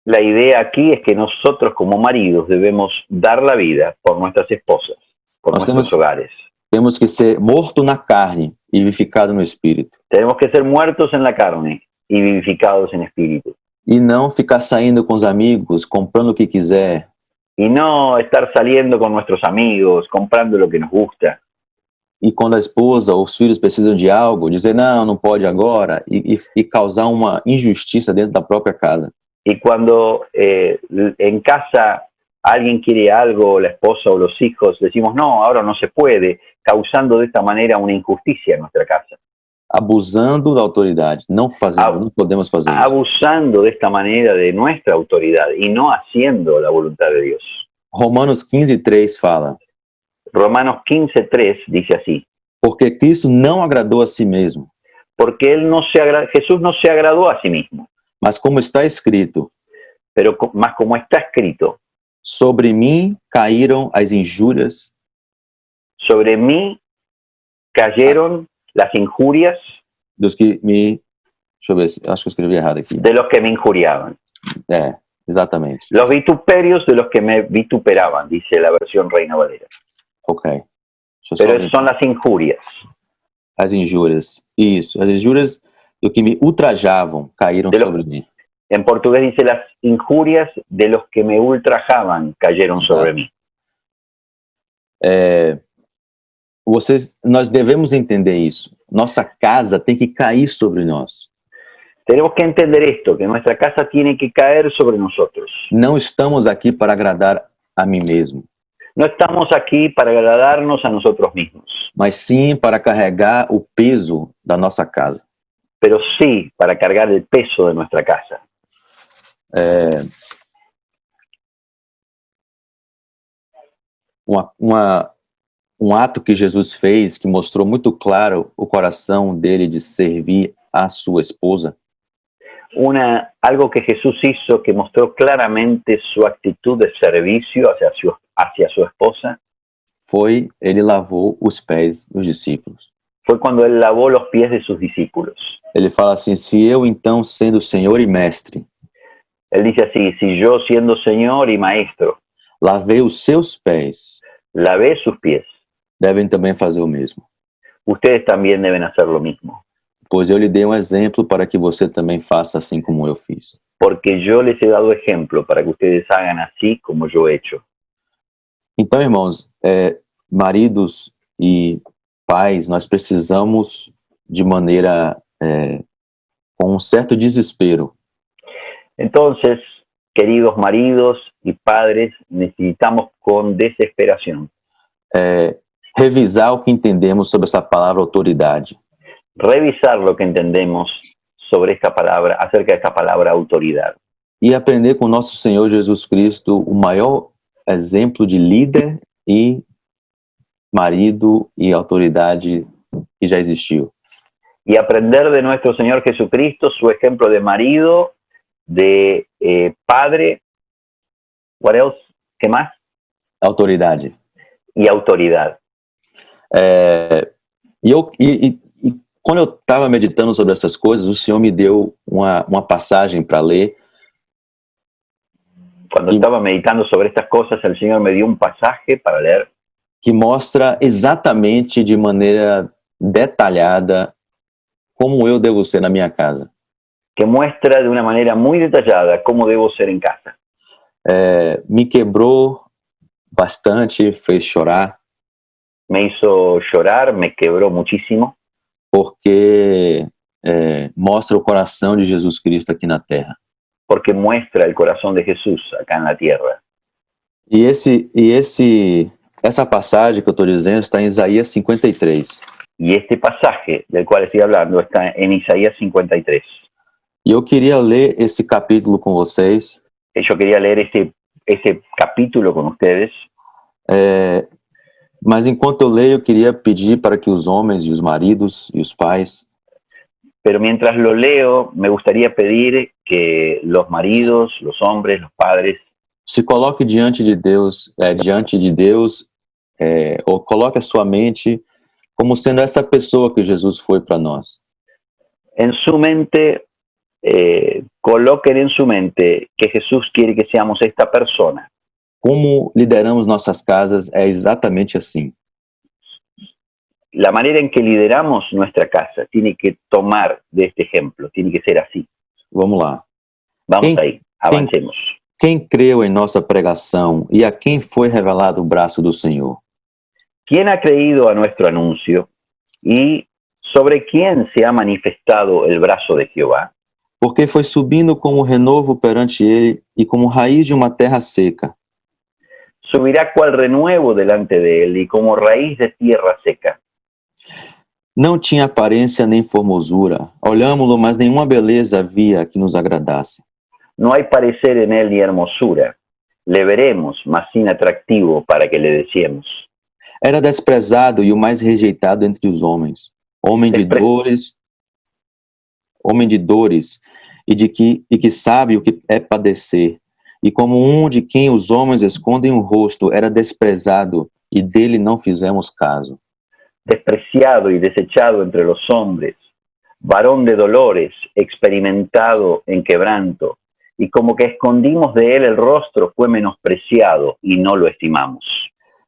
[SPEAKER 1] La idea aquí es que nosotros como maridos debemos dar la vida por nuestras esposas, por
[SPEAKER 2] Nós
[SPEAKER 1] nuestros hogares.
[SPEAKER 2] Temos que ser morto na carne e vivificado no Espírito.
[SPEAKER 1] Tenemos que ser muertos en la carne y vivificados en espíritu.
[SPEAKER 2] E não ficar saindo com os amigos, comprando o que quiser,
[SPEAKER 1] Y no estar saliendo con nuestros amigos, comprando lo que nos gusta.
[SPEAKER 2] e quando a esposa ou os filhos precisam de algo, dizer não pode agora, e causar uma injustiça dentro da própria casa.
[SPEAKER 1] Y cuando en casa alguien quiere algo, la esposa o los hijos, decimos no, ahora no se puede, causando de esta manera una injusticia en nuestra casa.
[SPEAKER 2] Abusando da autoridade. Não podemos fazer isso.
[SPEAKER 1] Abusando de esta manera de nuestra autoridad y no haciendo la voluntad de Dios.
[SPEAKER 2] Romanos 15:3 fala:
[SPEAKER 1] Romanos 15:3 dice así:
[SPEAKER 2] porque Cristo não agradou a si mesmo,
[SPEAKER 1] porque Jesús no se agradó a sí mismo,
[SPEAKER 2] mas como está escrito,
[SPEAKER 1] pero más como está escrito,
[SPEAKER 2] sobre mim caíram as injúrias,
[SPEAKER 1] sobre mí cayeron las injurias
[SPEAKER 2] dos que me... Deixa eu ver, acho que eu escrevi errado aqui.
[SPEAKER 1] de los que me injuriaban.
[SPEAKER 2] Exatamente.
[SPEAKER 1] Los vituperios de los que me vituperaban, dice la versión Reina Valera.
[SPEAKER 2] Ok.
[SPEAKER 1] Pero son las injurias.
[SPEAKER 2] As injúrias. Isso. As injúrias do que me ultrajavam caíram sobre mim.
[SPEAKER 1] En portugués dice las injurias de los que me ultrajaban cayeron sobre mí.
[SPEAKER 2] Nós devemos entender isso. Nossa casa tem que cair sobre nós.
[SPEAKER 1] Tenemos que entender esto, que nuestra casa tiene que caer sobre nosotros.
[SPEAKER 2] Não estamos aqui para agradar a mim mesmo.
[SPEAKER 1] No estamos aquí para agradarnos a nosotros mismos,
[SPEAKER 2] mas sim para carregar o peso da nossa casa.
[SPEAKER 1] pero sí para cargar el peso de nuestra casa.
[SPEAKER 2] Um ato que Jesus fez que mostrou muito claro o coração dele de servir a sua esposa.
[SPEAKER 1] Algo que Jesús hizo que mostró claramente su actitud de servicio hacia su esposa.
[SPEAKER 2] Foi, ele lavou os pés dos discípulos.
[SPEAKER 1] Fue cuando él lavó los pies de sus discípulos.
[SPEAKER 2] Ele fala assim: se eu então sendo Senhor e Mestre,
[SPEAKER 1] él dice así: si yo siendo Señor y Maestro,
[SPEAKER 2] lavei os seus pés,
[SPEAKER 1] lavé sus pies,
[SPEAKER 2] devem também fazer o mesmo.
[SPEAKER 1] Ustedes también deben hacer lo mismo.
[SPEAKER 2] Pois eu lhe dei um exemplo para que você também faça assim como eu fiz.
[SPEAKER 1] Porque yo les he dado ejemplo para que ustedes hagan así como yo he hecho.
[SPEAKER 2] Então, irmãos, maridos e pais, nós precisamos de maneira com um certo desespero.
[SPEAKER 1] Entonces, queridos maridos y padres, necesitamos con desesperación
[SPEAKER 2] revisar o que entendemos sobre essa palavra autoridade.
[SPEAKER 1] revisar lo que entendemos sobre esta palabra, acerca de esta palabra autoridad.
[SPEAKER 2] E aprender com nosso Senhor Jesus Cristo, o maior exemplo de líder e marido e autoridade que já existiu.
[SPEAKER 1] Y aprender de nuestro Señor Jesucristo su ejemplo de marido, de padre, what else? ¿Qué más?
[SPEAKER 2] Autoridade.
[SPEAKER 1] Y autoridad.
[SPEAKER 2] E quando eu estava meditando sobre essas coisas, o Senhor me deu uma passagem para ler.
[SPEAKER 1] Cuando estaba meditando sobre estas cosas, el Señor me dio un pasaje para leer
[SPEAKER 2] Que mostra exatamente de maneira detalhada como eu devo ser na minha casa.
[SPEAKER 1] que muestra de una manera muy detallada cómo debo ser en casa.
[SPEAKER 2] Me quebrou bastante, fez chorar,
[SPEAKER 1] Me hizo llorar, me quebró muchísimo,
[SPEAKER 2] porque mostra o coração de Jesus Cristo aqui na Terra.
[SPEAKER 1] porque muestra el corazón de Jesús acá en la tierra.
[SPEAKER 2] E essa passagem que eu estou dizendo está em Isaías 53.
[SPEAKER 1] Y este pasaje del cual estoy hablando está en Isaías 53.
[SPEAKER 2] E eu queria ler esse capítulo com vocês.
[SPEAKER 1] Yo quería leer este capítulo con ustedes,
[SPEAKER 2] Mas enquanto eu leio, eu queria pedir para que os homens e os maridos e os pais
[SPEAKER 1] pero mientras lo leo, me gustaría pedir que los maridos, los hombres, los padres,
[SPEAKER 2] se coloque diante de Deus, ou coloque a sua mente como sendo essa pessoa que Jesus foi para nós.
[SPEAKER 1] en su mente, coloquen en su mente que Jesús quiere que seamos esta persona.
[SPEAKER 2] Como lideramos nossas casas é exatamente assim.
[SPEAKER 1] La manera en que lideramos nuestra casa tiene que tomar de este ejemplo, tiene que ser así.
[SPEAKER 2] Vamos lá.
[SPEAKER 1] Vamos ahí, avancemos.
[SPEAKER 2] Quem creu em nossa pregação e a quem foi revelado o braço do Senhor?
[SPEAKER 1] ¿Quién ha creído a nuestro anuncio y sobre quién se ha manifestado el brazo de Jehová?
[SPEAKER 2] Porque foi subindo como renovo perante ele e como raiz de uma terra seca.
[SPEAKER 1] Subirá cual renuevo delante de él y como raíz de tierra seca.
[SPEAKER 2] Não tinha aparência nem formosura. Olhámo-lo, mas nenhuma beleza havia que nos agradasse.
[SPEAKER 1] No hay parecer en él ni hermosura. Le veremos, mas sin atractivo para que le deseemos.
[SPEAKER 2] Era desprezado e o mais rejeitado entre os homens. Homem de dores e que sabe o que é padecer. E como um de quem os homens escondem o rosto, era desprezado e dele não fizemos caso.
[SPEAKER 1] Despreciado y desechado entre los hombres, varón de dolores, experimentado en quebranto, y como que escondimos de él el rostro, fue menospreciado y no lo estimamos.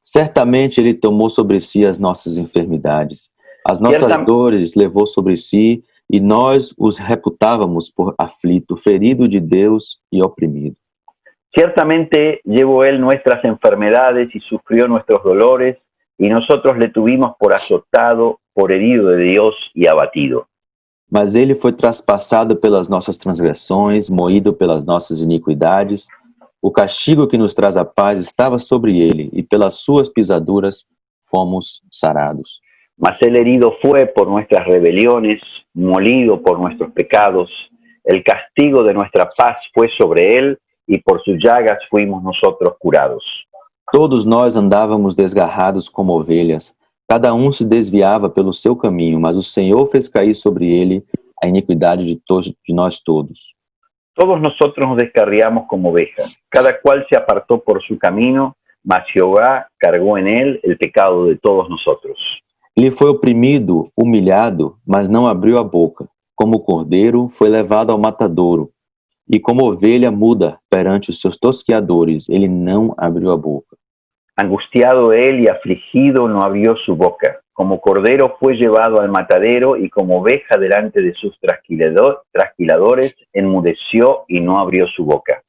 [SPEAKER 2] Certamente ele tomou sobre si as nossas enfermidades, as nossas dores levou sobre si, e nós os reputávamos por aflito, ferido de Deus e oprimido.
[SPEAKER 1] Ciertamente llevó él nuestras enfermedades y sufrió nuestros dolores, y nosotros le tuvimos por azotado, por herido de Dios y abatido.
[SPEAKER 2] Mas ele foi traspassado pelas nossas transgressões, moído pelas nossas iniquidades. O castigo que nos traz a paz estava sobre ele, e pelas suas pisaduras fomos sarados.
[SPEAKER 1] Mas el herido fue por nuestras rebeliones, molido por nuestros pecados. El castigo de nuestra paz fue sobre él, y por sus llagas fuimos nosotros curados.
[SPEAKER 2] Todos nós andávamos desgarrados como ovelhas, cada um se desviava pelo seu caminho, mas o Senhor fez cair sobre ele a iniquidade de nós todos.
[SPEAKER 1] Todos nosotros nos descarriamos como ovejas, cada cual se apartó por su camino, mas Jehová cargó en él el pecado de todos nosotros.
[SPEAKER 2] Ele foi oprimido, humilhado, mas não abriu a boca. Como cordeiro, foi levado ao matadouro, e como ovelha muda perante os seus tosqueadores, ele não abriu a boca.
[SPEAKER 1] Angustiado él y afligido no abrió su boca. Como cordero fue llevado al matadero y como oveja delante de sus trasquiladores, enmudeció y no abrió su boca.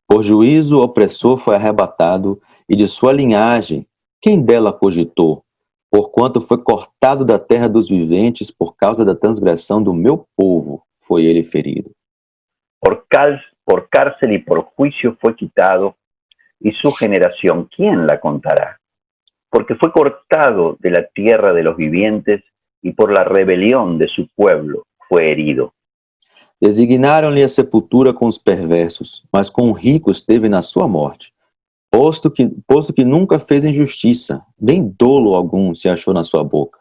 [SPEAKER 2] Por juízo, o opressor foi arrebatado, e de sua linhagem, quem dela cogitou? Porquanto foi cortado da terra dos viventes, por causa da transgressão do meu povo, foi ele ferido.
[SPEAKER 1] por cárcel y por juicio fue quitado, y su generación, ¿quién la contará? Porque fue cortado de la tierra de los vivientes, y por la rebelión de su pueblo fue herido.
[SPEAKER 2] Designaram-lhe a sepultura com os perversos, mas com o rico esteve na sua morte, posto que nunca fez injustiça, nem dolo algum se achou na sua boca.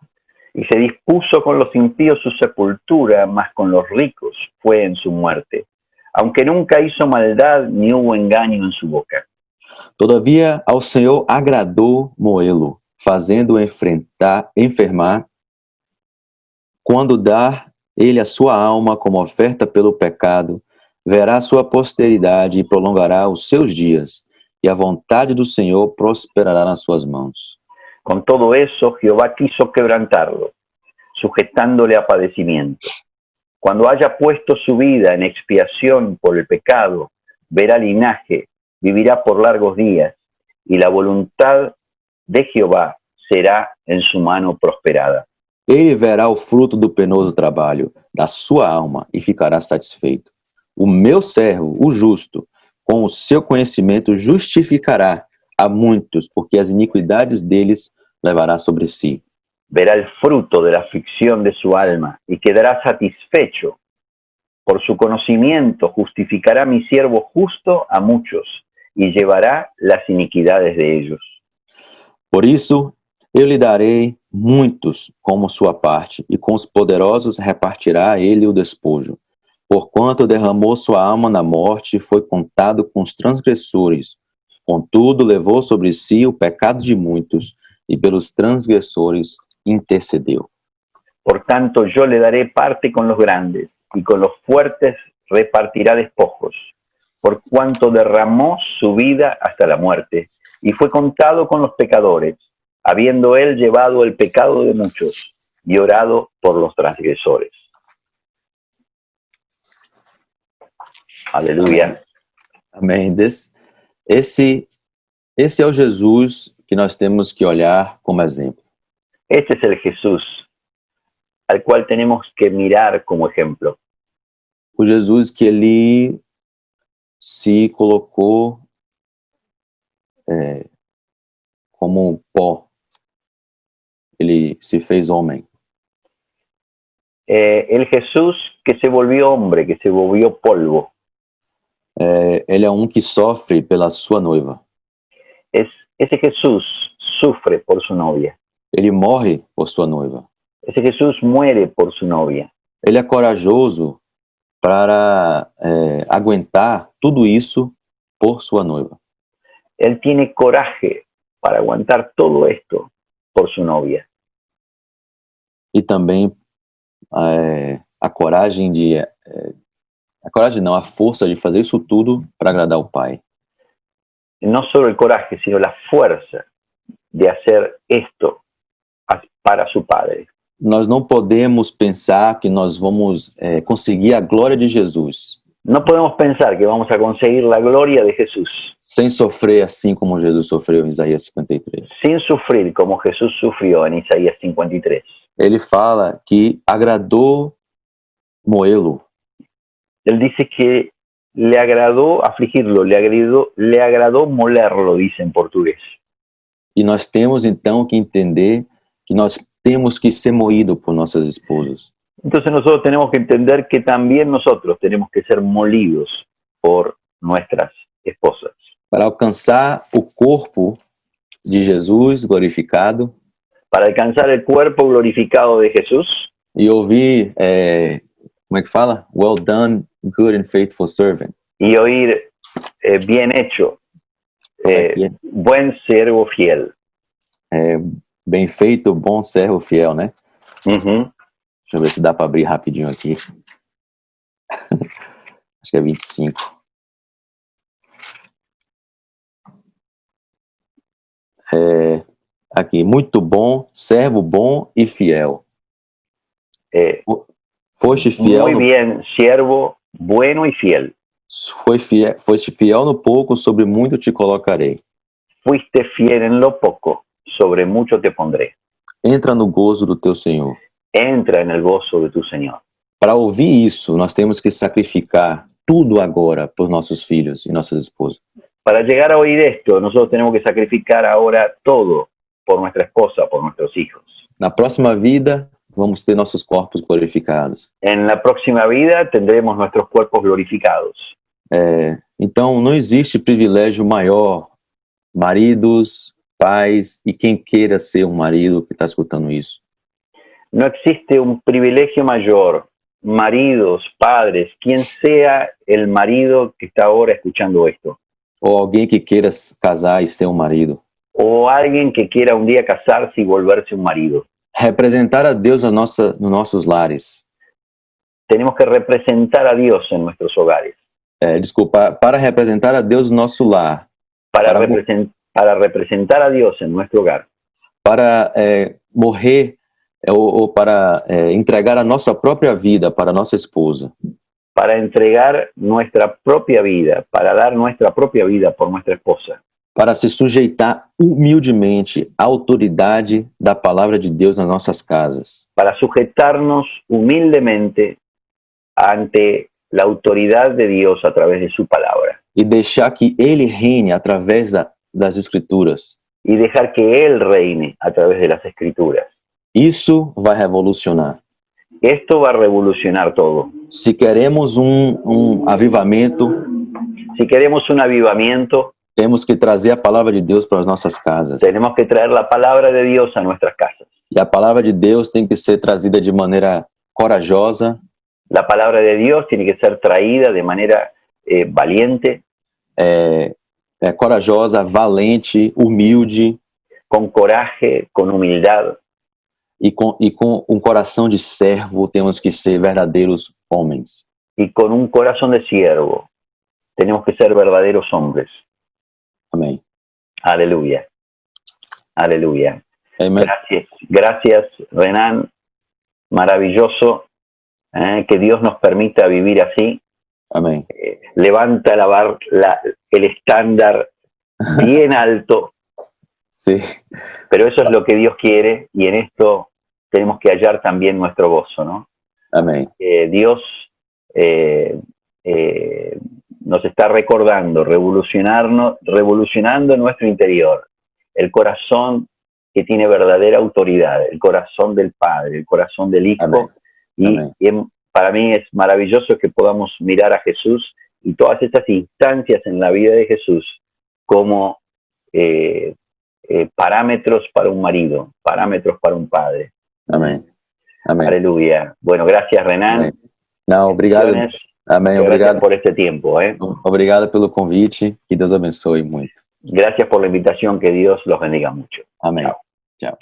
[SPEAKER 1] Y se dispuso con los impíos su sepultura, mas con los ricos fue en su muerte, aunque nunca hizo maldad ni hubo engaño en su boca.
[SPEAKER 2] Todavia, ao Senhor agradou moê-lo, fazendo-o enfermar, quando dar ele a sua alma como oferta pelo pecado, verá sua posteridade e prolongará os seus dias, e a vontade do Senhor prosperará nas suas mãos.
[SPEAKER 1] Con todo eso, Jehová quiso quebrantarlo, sujetándole a padecimiento. Cuando haya puesto su vida en expiación por el pecado, verá linaje, vivirá por largos días, y la voluntad de Jehová será en su mano prosperada.
[SPEAKER 2] Ele verá o fruto do penoso trabalho da sua alma e ficará satisfeito. O meu servo, o justo, com o seu conhecimento justificará a muitos, porque as iniquidades deles levará sobre si.
[SPEAKER 1] Verá el fruto de la aflicción de su alma y quedará satisfecho. Por su conocimiento justificará mi siervo justo a muchos y llevará las iniquidades de ellos.
[SPEAKER 2] Por isso, eu lhe darei muitos como sua parte, e com os poderosos repartirá ele o despojo. Porquanto derramou sua alma na morte e foi contado com os transgressores. Contudo, levou sobre si o pecado de muitos, e pelos transgressores intercedeu.
[SPEAKER 1] Por tanto, yo le daré parte con los grandes, y con los fuertes repartirá despojos, por cuanto derramó su vida hasta la muerte, y fue contado con los pecadores, habiendo él llevado el pecado de muchos, y orado por los transgresores. Aleluia.
[SPEAKER 2] Amém. Esse é o Jesus que nós temos que olhar como exemplo.
[SPEAKER 1] Este es el Jesús al cual tenemos que mirar como ejemplo.
[SPEAKER 2] O Jesus que ele se colocou como pó. Ele se fez homem.
[SPEAKER 1] El Jesús que se volvió hombre, que se volvió polvo.
[SPEAKER 2] Ele é que sofre pela sua noiva.
[SPEAKER 1] Ese Jesús sufre por su novia.
[SPEAKER 2] Ele morre por sua noiva.
[SPEAKER 1] Ese Jesús muere por su novia.
[SPEAKER 2] Ele é corajoso para aguentar tudo isso por sua noiva.
[SPEAKER 1] Él tiene coraje para aguantar todo esto por su novia.
[SPEAKER 2] E também a coragem a força de fazer isso tudo para agradar o Pai.
[SPEAKER 1] No solo el coraje, sino la fuerza de hacer esto para su Padre.
[SPEAKER 2] Nós não podemos pensar que nós vamos conseguir a glória de Jesus.
[SPEAKER 1] No podemos pensar que vamos a conseguir la gloria de Jesús
[SPEAKER 2] sem sofrer assim como Jesus sofreu em Isaías 53.
[SPEAKER 1] sin sufrir como Jesús sufrió en Isaías 53.
[SPEAKER 2] Ele fala que agradou moê-lo.
[SPEAKER 1] Él dice que le agradó afligirlo, le agradó molerlo, dice en portugués.
[SPEAKER 2] E nós temos então que entender que nós temos que ser moídos por nossas esposas.
[SPEAKER 1] Entonces nosotros tenemos que entender que también nosotros tenemos que ser molidos por nuestras esposas.
[SPEAKER 2] Para alcançar o corpo de Jesus glorificado.
[SPEAKER 1] Para alcanzar el cuerpo glorificado de Jesús.
[SPEAKER 2] E ouvir, como é que fala? Well done, good and faithful servant.
[SPEAKER 1] Y oír, bien hecho, buen servo fiel.
[SPEAKER 2] Bem feito, bom servo fiel, né?
[SPEAKER 1] Uhum.
[SPEAKER 2] Deixa eu ver se dá para abrir rapidinho aqui. Acho que é 25. Aqui, muito bom, servo bom e fiel. Foste fiel.
[SPEAKER 1] Muy bien, siervo bueno y fiel.
[SPEAKER 2] Foste fiel no pouco, sobre muito te colocarei.
[SPEAKER 1] Fuiste fiel en lo poco, sobre mucho te pondré.
[SPEAKER 2] Entra no gozo do teu Senhor.
[SPEAKER 1] Entra en el gozo de tu Señor.
[SPEAKER 2] Para ouvir isso, nós temos que sacrificar tudo agora por nossos filhos e nossas esposas.
[SPEAKER 1] Para llegar a oír esto, nosotros tenemos que sacrificar ahora todo por nuestra esposa, por nuestros hijos.
[SPEAKER 2] Na próxima vida, vamos ter nossos corpos glorificados.
[SPEAKER 1] En la próxima vida tendremos nuestros cuerpos glorificados.
[SPEAKER 2] Então, não existe privilégio maior, maridos, pais e quem queira ser um marido que está escutando isso.
[SPEAKER 1] No existe un privilegio mayor, maridos, padres, quien sea el marido que está ahora escuchando esto,
[SPEAKER 2] Ou alguém que queira casar e ser um marido.
[SPEAKER 1] o alguien que quiera un día casarse y volverse un marido.
[SPEAKER 2] Representar a Deus nos nossos lares.
[SPEAKER 1] Tenemos que representar a Dios en nuestros hogares.
[SPEAKER 2] Para representar a Deus no nosso lar.
[SPEAKER 1] Para representar a Dios en nuestro hogar.
[SPEAKER 2] Para morrer ou para entregar a nossa própria vida para nossa esposa.
[SPEAKER 1] Para entregar nuestra propia vida, para dar nuestra propia vida por nuestra esposa.
[SPEAKER 2] Para se sujeitar humildemente à autoridade da palavra de Deus nas nossas casas.
[SPEAKER 1] Para sujetarnos humildemente ante la autoridad de Dios a través de su palabra.
[SPEAKER 2] E deixar que Ele reine através das Escrituras.
[SPEAKER 1] Y dejar que Él reine a través de las Escrituras.
[SPEAKER 2] Isso vai revolucionar.
[SPEAKER 1] Esto va a revolucionar todo.
[SPEAKER 2] Se queremos avivamento,
[SPEAKER 1] Si queremos un avivamiento,
[SPEAKER 2] temos que trazer a palavra de Deus para as nossas casas.
[SPEAKER 1] tenemos que traer la palabra de Dios a nuestras casas.
[SPEAKER 2] E a palavra de Deus tem que ser trazida de maneira corajosa,
[SPEAKER 1] La palabra de Dios tiene que ser traída de manera valiente,
[SPEAKER 2] corajosa, valente, humilde
[SPEAKER 1] con coraje, con humildad
[SPEAKER 2] e com um coração de servo. Temos que ser verdadeiros homens.
[SPEAKER 1] y con un corazón de siervo. Tenemos que ser verdaderos hombres.
[SPEAKER 2] Amém.
[SPEAKER 1] Aleluya. Aleluya.
[SPEAKER 2] Amém.
[SPEAKER 1] Gracias, Renan. Maravilloso que Dios nos permita vivir así.
[SPEAKER 2] Amém.
[SPEAKER 1] Levanta el estándar bien alto,
[SPEAKER 2] Sí.
[SPEAKER 1] pero eso es lo que Dios quiere y en esto tenemos que hallar también nuestro gozo, ¿no?
[SPEAKER 2] Amém.
[SPEAKER 1] Dios nos está recordando, revolucionando nuestro interior, el corazón que tiene verdadera autoridad, el corazón del Padre, el corazón del Hijo.
[SPEAKER 2] Amén.
[SPEAKER 1] Y para mí es maravilloso que podamos mirar a Jesús y todas estas instancias en la vida de Jesús como parámetros para un marido, parámetros para un padre.
[SPEAKER 2] Amém. Amém.
[SPEAKER 1] Aleluya. Bueno, gracias, Renan.
[SPEAKER 2] Amém. Não, obrigado. Amém.
[SPEAKER 1] Gracias
[SPEAKER 2] Obrigado
[SPEAKER 1] por este tiempo.
[SPEAKER 2] Obrigado pelo convite. Que Deus abençoe muito.
[SPEAKER 1] Gracias por la invitación. Que Dios los bendiga mucho.
[SPEAKER 2] Amém.
[SPEAKER 1] Chao.
[SPEAKER 2] Tchau.